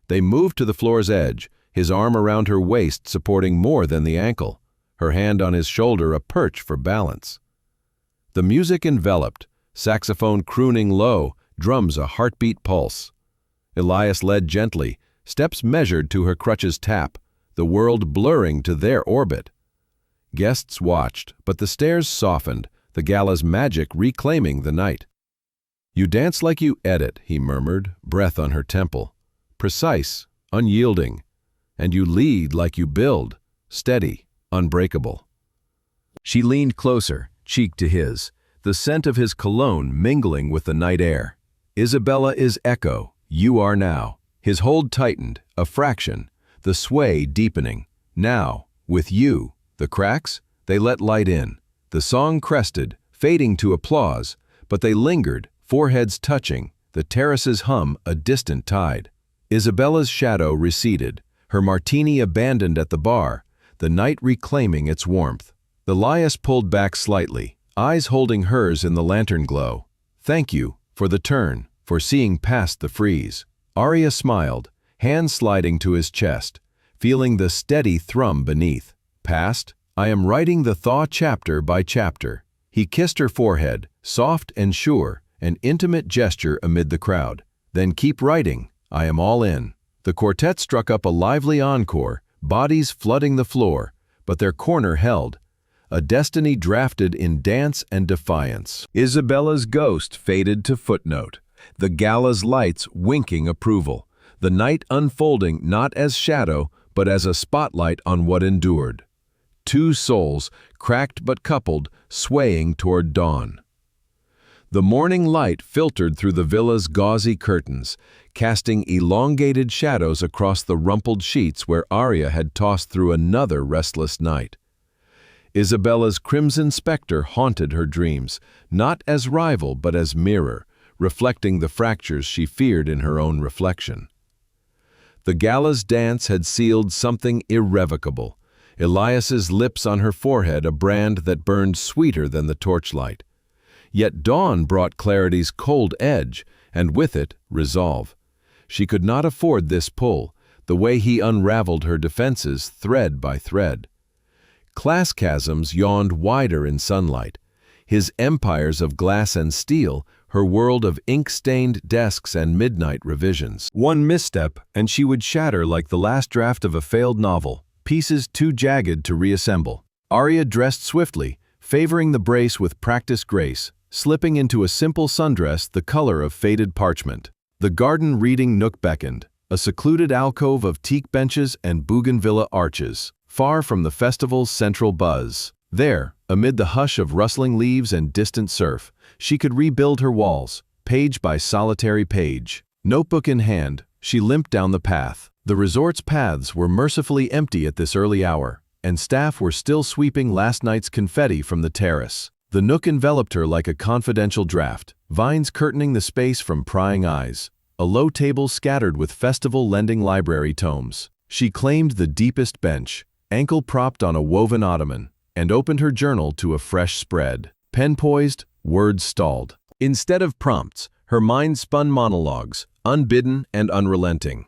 They moved to the floor's edge, his arm around her waist supporting more than the ankle, her hand on his shoulder a perch for balance. The music enveloped, saxophone crooning low, drums a heartbeat pulse. Elias led gently, steps measured to her crutch's tap, the world blurring to their orbit. Guests watched, but the stares softened, the gala's magic reclaiming the night. "You dance like you edit," he murmured, breath on her temple. "Precise, unyielding. And you lead like you build, steady, unbreakable." She leaned closer, cheek to his, the scent of his cologne mingling with the night air. "Isabella is echo, you are now." His hold tightened, a fraction, the sway deepening. "Now, with you." The cracks, they let light in. The song crested, fading to applause, but they lingered, foreheads touching, the terrace's hum a distant tide. Isabella's shadow receded, her martini abandoned at the bar, the night reclaiming its warmth. Elias pulled back slightly, eyes holding hers in the lantern glow. "Thank you, for the turn, for seeing past the freeze." Arya smiled, hands sliding to his chest, feeling the steady thrum beneath. "Past? I am writing the thaw chapter by chapter." He kissed her forehead, soft and sure, an intimate gesture amid the crowd. "Then keep writing, I am all in." The quartet struck up a lively encore, bodies flooding the floor, but their corner held. A destiny drafted in dance and defiance. Isabella's ghost faded to footnote, the gala's lights winking approval, the night unfolding not as shadow, but as a spotlight on what endured. Two souls, cracked but coupled, swaying toward dawn. The morning light filtered through the villa's gauzy curtains, casting elongated shadows across the rumpled sheets where Arya had tossed through another restless night. Isabella's crimson specter haunted her dreams, not as rival but as mirror, reflecting the fractures she feared in her own reflection. The gala's dance had sealed something irrevocable, Elias's lips on her forehead a brand that burned sweeter than the torchlight. Yet dawn brought clarity's cold edge, and with it, resolve. She could not afford this pull, the way he unraveled her defenses thread by thread. Class chasms yawned wider in sunlight, his empires of glass and steel, her world of ink-stained desks and midnight revisions. One misstep, and she would shatter like the last draft of a failed novel, pieces too jagged to reassemble. Arya dressed swiftly, favoring the brace with practiced grace, slipping into a simple sundress the color of faded parchment. The garden reading nook beckoned, a secluded alcove of teak benches and bougainvillea arches, far from the festival's central buzz. There, amid the hush of rustling leaves and distant surf, she could rebuild her walls, page by solitary page. Notebook in hand, she limped down the path. The resort's paths were mercifully empty at this early hour, and staff were still sweeping last night's confetti from the terrace. The nook enveloped her like a confidential draft, vines curtaining the space from prying eyes, a low table scattered with festival-lending library tomes. She claimed the deepest bench, ankle propped on a woven ottoman, and opened her journal to a fresh spread. Pen poised, words stalled. Instead of prompts, her mind spun monologues, unbidden and unrelenting.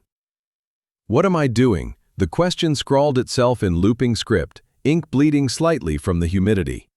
"What am I doing?" The question scrawled itself in looping script, ink bleeding slightly from the humidity.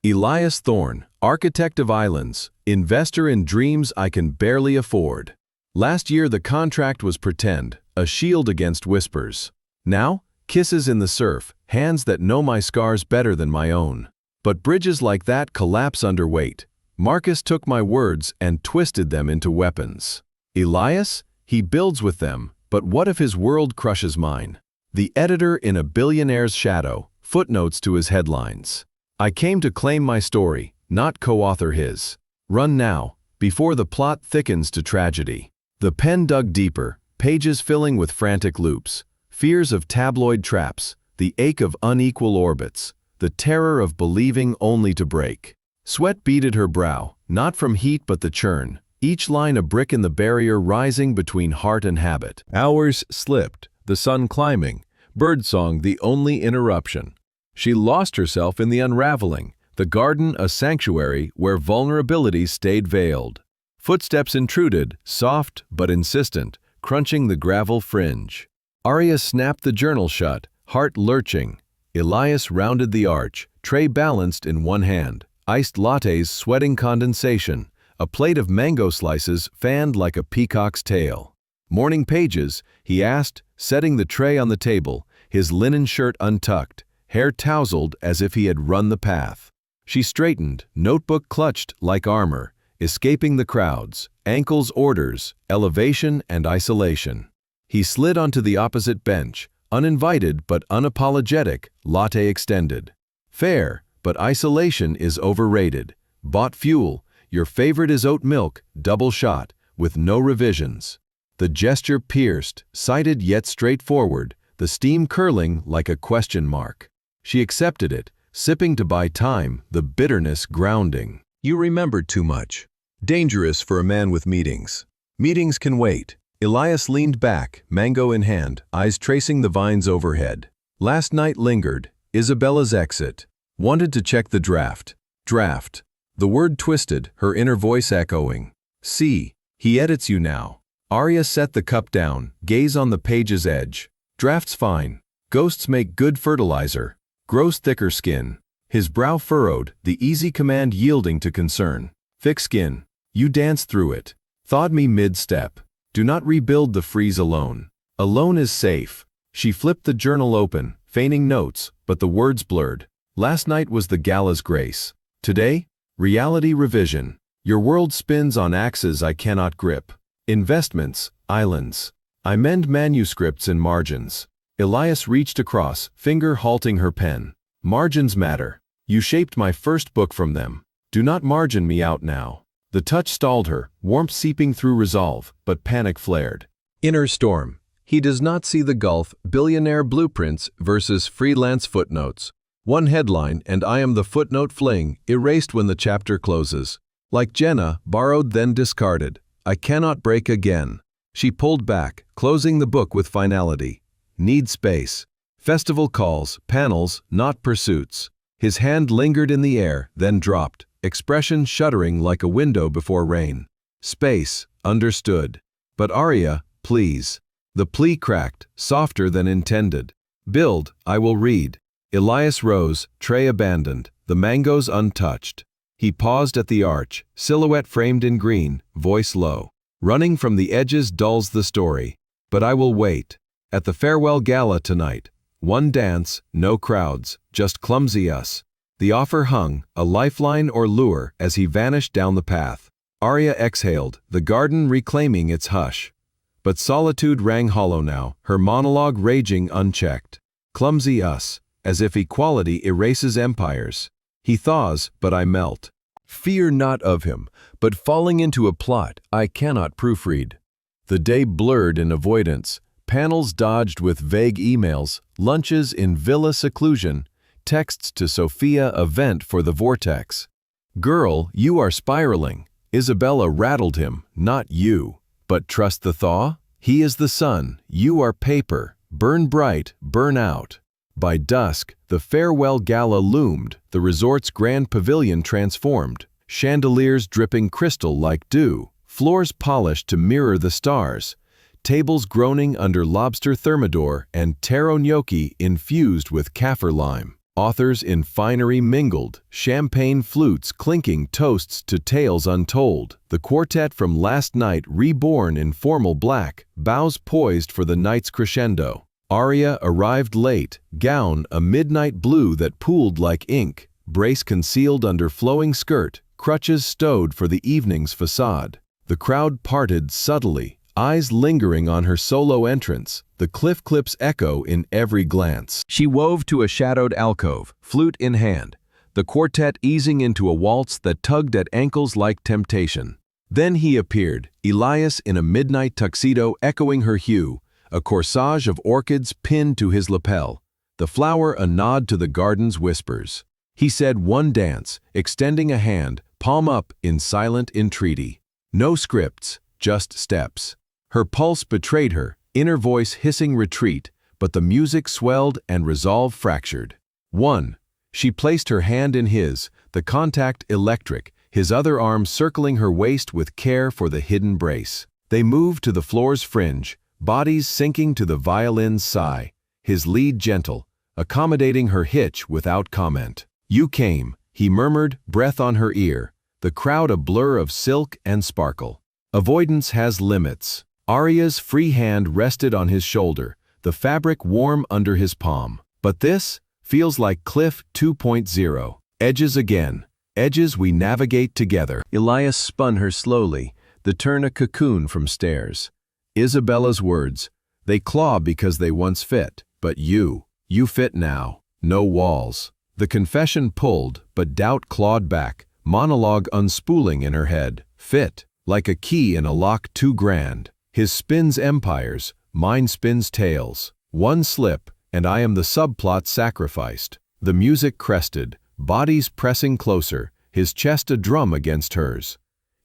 Elias Thorne, architect of islands, investor in dreams I can barely afford. Last year the contract was pretend, a shield against whispers. Now, kisses in the surf, hands that know my scars better than my own. But bridges like that collapse under weight. Marcus took my words and twisted them into weapons. Elias? He builds with them, but what if his world crushes mine? The editor in A Billionaire's Shadow, footnotes to his headlines. I came to claim my story, not co-author his. Run now, before the plot thickens to tragedy. The pen dug deeper, pages filling with frantic loops, fears of tabloid traps, the ache of unequal orbits, the terror of believing only to break. Sweat beaded her brow, not from heat but the churn, each line a brick in the barrier rising between heart and habit. Hours slipped, the sun climbing, birdsong the only interruption. She lost herself in the unraveling, the garden a sanctuary where vulnerability stayed veiled. Footsteps intruded, soft but insistent, crunching the gravel fringe. Arya snapped the journal shut, heart lurching. Elias rounded the arch, tray balanced in one hand, iced lattes sweating condensation, a plate of mango slices fanned like a peacock's tail. Morning pages, he asked, setting the tray on the table, his linen shirt untucked, hair tousled as if he had run the path. She straightened, notebook clutched like armor, escaping the crowds, ankles orders, elevation and isolation. He slid onto the opposite bench, uninvited but unapologetic, latte extended. Fair, but isolation is overrated. Bought fuel, your favorite is oat milk, double shot, with no revisions. The gesture pierced, sighted yet straightforward, the steam curling like a question mark. She accepted it, sipping to buy time, the bitterness grounding. You remembered too much. Dangerous for a man with meetings. Meetings can wait. Elias leaned back, mango in hand, eyes tracing the vines overhead. Last night lingered. Isabella's exit. Wanted to check the draft. Draft. The word twisted, her inner voice echoing. See, he edits you now. Arya set the cup down, gaze on the page's edge. Draft's fine. Ghosts make good fertilizer. Grows thicker skin. His brow furrowed, the easy command yielding to concern. Thick skin. You dance through it. Thawed me mid-step. Do not rebuild the freeze alone. Alone is safe. She flipped the journal open, feigning notes, but the words blurred. Last night was the gala's grace. Today, reality revision. Your world spins on axes I cannot grip. Investments, islands. I mend manuscripts in margins. Elias reached across, finger halting her pen. Margins matter. You shaped my first book from them. Do not margin me out now. The touch stalled her, warmth seeping through resolve, but panic flared. Inner storm. He does not see the gulf, billionaire blueprints versus freelance footnotes. One headline and I am the footnote fling, erased when the chapter closes. Like Jenna, borrowed then discarded. I cannot break again. She pulled back, closing the book with finality. Need space. Festival calls, panels, not pursuits. His hand lingered in the air, then dropped, expression shuddering like a window before rain. Space, understood. But Arya, please. The plea cracked, softer than intended. Build, I will read. Elias rose, tray abandoned, the mangoes untouched. He paused at the arch, silhouette framed in green, voice low. Running from the edges dulls the story. But I will wait. At the farewell gala tonight. One dance, no crowds, just clumsy us. The offer hung, a lifeline or lure, as he vanished down the path. Arya exhaled, the garden reclaiming its hush. But solitude rang hollow now, her monologue raging unchecked. Clumsy us, as if equality erases empires. He thaws, but I melt. Fear not of him, but falling into a plot I cannot proofread. The day blurred in avoidance, panels dodged with vague emails, lunches in villa seclusion, texts to Sophia a vent for the vortex. Girl, you are spiraling. Isabella rattled him, not you. But trust the thaw? He is the sun, you are paper. Burn bright, burn out. By dusk, the farewell gala loomed, the resort's grand pavilion transformed, chandeliers dripping crystal like dew, floors polished to mirror the stars, tables groaning under lobster thermidor and taro gnocchi infused with kaffir lime. Authors in finery mingled, champagne flutes clinking toasts to tales untold. The quartet from last night reborn in formal black, bows poised for the night's crescendo. Arya arrived late, gown a midnight blue that pooled like ink, brace concealed under flowing skirt, crutches stowed for the evening's facade. The crowd parted subtly, eyes lingering on her solo entrance, the cliff clips echo in every glance. She wove to a shadowed alcove, flute in hand, the quartet easing into a waltz that tugged at ankles like temptation. Then he appeared, Elias in a midnight tuxedo echoing her hue, a corsage of orchids pinned to his lapel, the flower a nod to the garden's whispers. He said one dance, extending a hand, palm up in silent entreaty. No scripts, just steps. Her pulse betrayed her, inner voice hissing retreat, but the music swelled and resolve fractured. 1. She placed her hand in his, the contact electric, his other arm circling her waist with care for the hidden brace. They moved to the floor's fringe, bodies sinking to the violin's sigh, his lead gentle, accommodating her hitch without comment. You came, he murmured, breath on her ear, the crowd a blur of silk and sparkle. Avoidance has limits. Arya's free hand rested on his shoulder, the fabric warm under his palm. But this feels like Cliff 2.0. Edges again. Edges we navigate together. Elias spun her slowly, the turn a cocoon from stairs. Isabella's words, they claw because they once fit, but you fit now. No walls. The confession pulled, but doubt clawed back, monologue unspooling in her head. Fit, like a key in a lock too grand. His spins empires, mine spins tales. One slip, and I am the subplot sacrificed. The music crested, bodies pressing closer, his chest a drum against hers.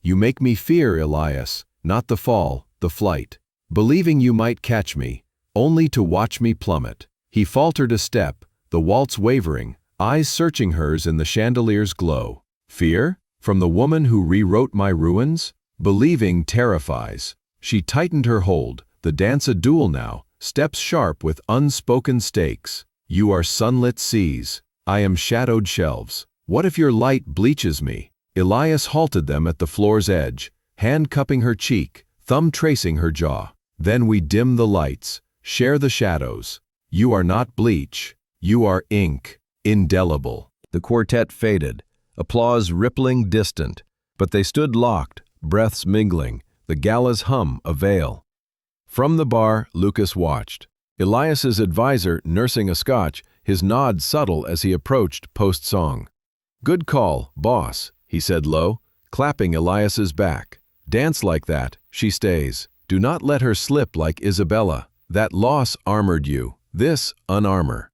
You make me fear, Elias, not the fall, the flight. Believing you might catch me, only to watch me plummet. He faltered a step, the waltz wavering, eyes searching hers in the chandelier's glow. Fear? From the woman who rewrote my ruins? Believing terrifies. She tightened her hold, the dance a duel now, steps sharp with unspoken stakes. You are sunlit seas. I am shadowed shelves. What if your light bleaches me? Elias halted them at the floor's edge, hand cupping her cheek, thumb tracing her jaw. Then we dim the lights, share the shadows. You are not bleach. You are ink, indelible. The quartet faded, applause rippling distant, but they stood locked, breaths mingling, the gala's hum a veil. From the bar, Lucas watched. Elias's advisor nursing a scotch, his nod subtle as he approached post-song. Good call, boss, he said low, clapping Elias's back. Dance like that, she stays. Do not let her slip like Isabella. That loss armored you, this unarmor.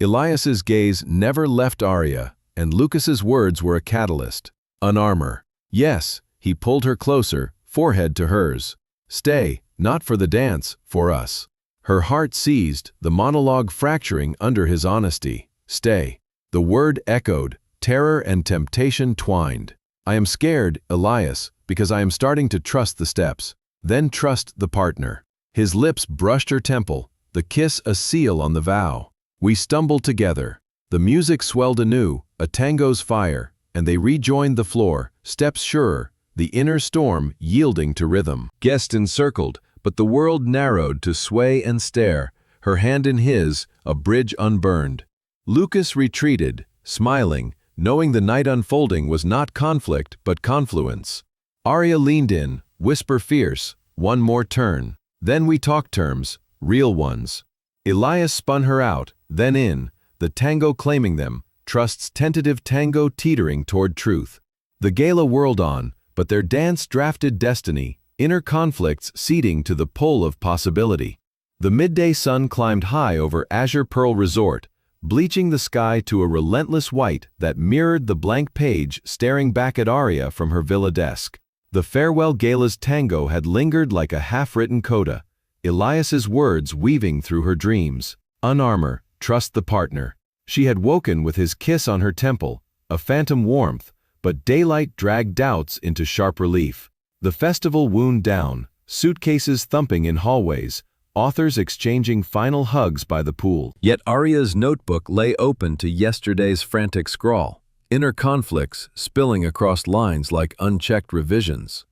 Elias's gaze never left Arya, and Lucas's words were a catalyst. Unarmor. Yes, he pulled her closer, forehead to hers. Stay, not for the dance, for us. Her heart seized, the monologue fracturing under his honesty. Stay. The word echoed, terror and temptation twined. I am scared, Elias, because I am starting to trust the steps. Then trust the partner. His lips brushed her temple, the kiss a seal on the vow. We stumbled together. The music swelled anew, a tango's fire, and they rejoined the floor, steps surer, the inner storm yielding to rhythm. Guest encircled, but the world narrowed to sway and stare, her hand in his, a bridge unburned. Lucas retreated, smiling, knowing the night unfolding was not conflict but confluence. Arya leaned in, whisper fierce, one more turn. Then we talk terms, real ones. Elias spun her out, then in, the tango claiming them, trust's tentative tango teetering toward truth. The gala whirled on, but their dance drafted destiny, inner conflicts ceding to the pull of possibility. The midday sun climbed high over Azure Pearl Resort, bleaching the sky to a relentless white that mirrored the blank page staring back at Arya from her villa desk. The farewell gala's tango had lingered like a half-written coda, Elias's words weaving through her dreams. Unarmor, trust the partner. She had woken with his kiss on her temple, a phantom warmth, but daylight dragged doubts into sharp relief. The festival wound down, suitcases thumping in hallways, authors exchanging final hugs by the pool. Yet Arya's notebook lay open to yesterday's frantic scrawl, inner conflicts spilling across lines like unchecked revisions.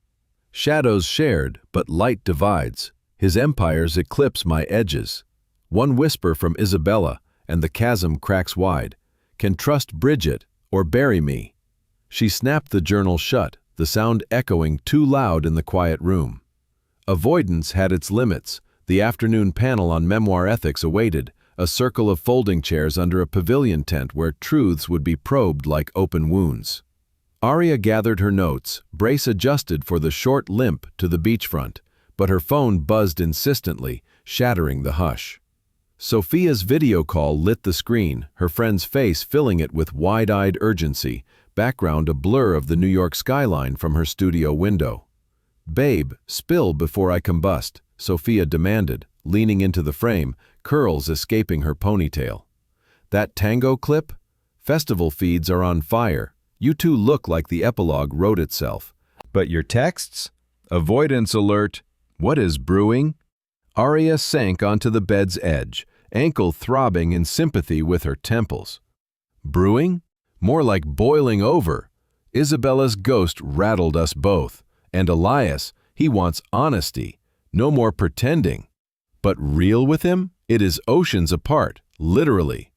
Shadows shared, but light divides. His empires eclipse my edges. One whisper from Isabella, and the chasm cracks wide. Can trust Bridget, or bury me. She snapped the journal shut, the sound echoing too loud in the quiet room. Avoidance had its limits. The afternoon panel on memoir ethics awaited, a circle of folding chairs under a pavilion tent where truths would be probed like open wounds. Arya gathered her notes, brace adjusted for the short limp to the beachfront, but her phone buzzed insistently, shattering the hush. Sophia's video call lit the screen, her friend's face filling it with wide-eyed urgency, background a blur of the New York skyline from her studio window. "Babe, spill before I combust," Sophia demanded, leaning into the frame, curls escaping her ponytail. "That tango clip? Festival feeds are on fire. You two look like the epilogue wrote itself. But your texts? Avoidance alert. What is brewing?" Arya sank onto the bed's edge, ankle throbbing in sympathy with her temples. Brewing? More like boiling over. Isabella's ghost rattled us both. And Elias, he wants honesty. No more pretending. But real with him? It is oceans apart, literally.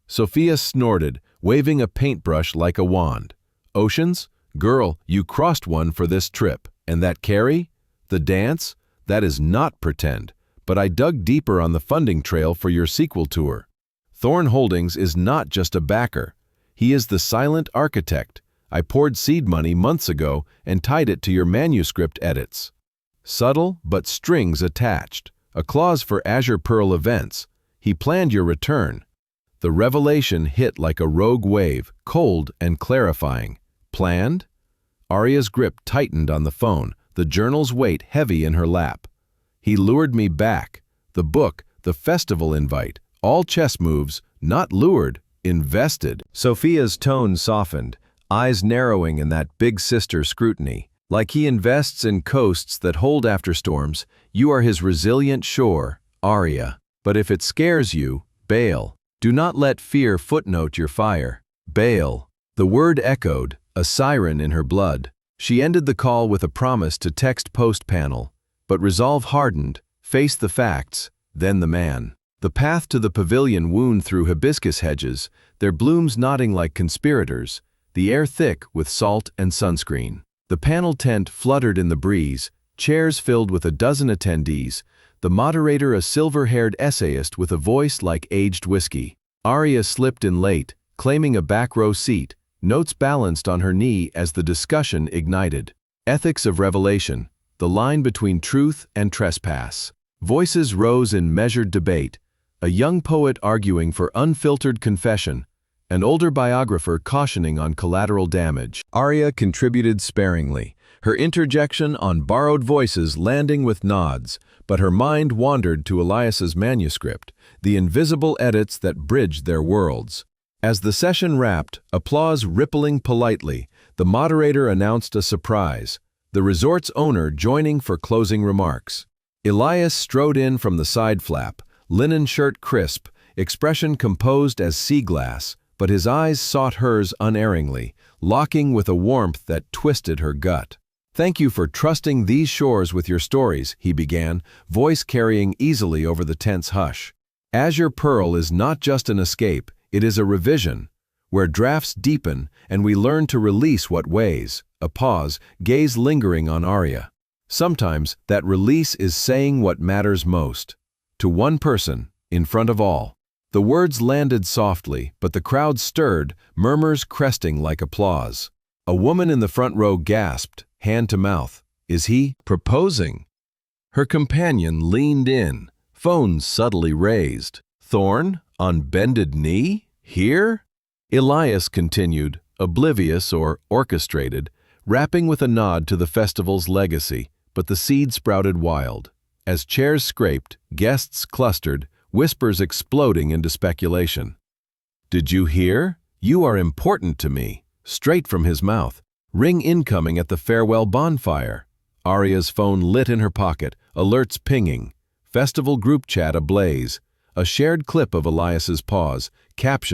Sophia snorted, waving a paintbrush like a wand. "Oceans? Girl, you crossed one for this trip. And that Carrie? The dance? That is not pretend. But I dug deeper on the funding trail for your sequel tour. Thorn Holdings is not just a backer. He is the silent architect. I poured seed money months ago and tied it to your manuscript edits. Subtle, but strings attached. A clause for Azure Pearl events. He planned your return." The revelation hit like a rogue wave, cold and clarifying. Planned? Arya's grip tightened on the phone, the journal's weight heavy in her lap. "He lured me back. The book, the festival invite, all chess moves, not lured, invested." Sophia's tone softened, eyes narrowing in that big sister scrutiny. "Like he invests in coasts that hold after storms, you are his resilient shore, Arya. But if it scares you, bail. Do not let fear footnote your fire. Bail." The word echoed, a siren in her blood. She ended the call with a promise to text post-panel. But resolve hardened, face the facts, then the man. The path to the pavilion wound through hibiscus hedges, their blooms nodding like conspirators, the air thick with salt and sunscreen. The panel tent fluttered in the breeze, chairs filled with a dozen attendees, the moderator a silver-haired essayist with a voice like aged whiskey. Arya slipped in late, claiming a back row seat, notes balanced on her knee as the discussion ignited. Ethics of revelation. The line between truth and trespass. Voices rose in measured debate, a young poet arguing for unfiltered confession, an older biographer cautioning on collateral damage. Arya contributed sparingly, her interjection on borrowed voices landing with nods, but her mind wandered to Elias's manuscript, the invisible edits that bridged their worlds. As the session wrapped, applause rippling politely, the moderator announced a surprise. The resort's owner joining for closing remarks. Elias strode in from the side flap, linen shirt crisp, expression composed as sea glass, but his eyes sought hers unerringly, locking with a warmth that twisted her gut. "Thank you for trusting these shores with your stories," he began, voice carrying easily over the tense hush. "Azure Pearl is not just an escape, it is a revision, where drafts deepen and we learn to release what weighs." A pause, gaze lingering on Arya. Sometimes that release is saying what matters most. To one person, in front of all. The words landed softly, but the crowd stirred, murmurs cresting like applause. A woman in the front row gasped, hand to mouth. "Is he proposing?" Her companion leaned in, phone subtly raised. "Thorn, on bended knee? Here?" Elias continued, oblivious or orchestrated, rapping with a nod to the festival's legacy, but the seed sprouted wild. As chairs scraped, guests clustered, whispers exploding into speculation. "Did you hear? You are important to me." Straight from his mouth. "Ring incoming at the farewell bonfire." Arya's phone lit in her pocket, alerts pinging. Festival group chat ablaze. A shared clip of Elias's pause, caption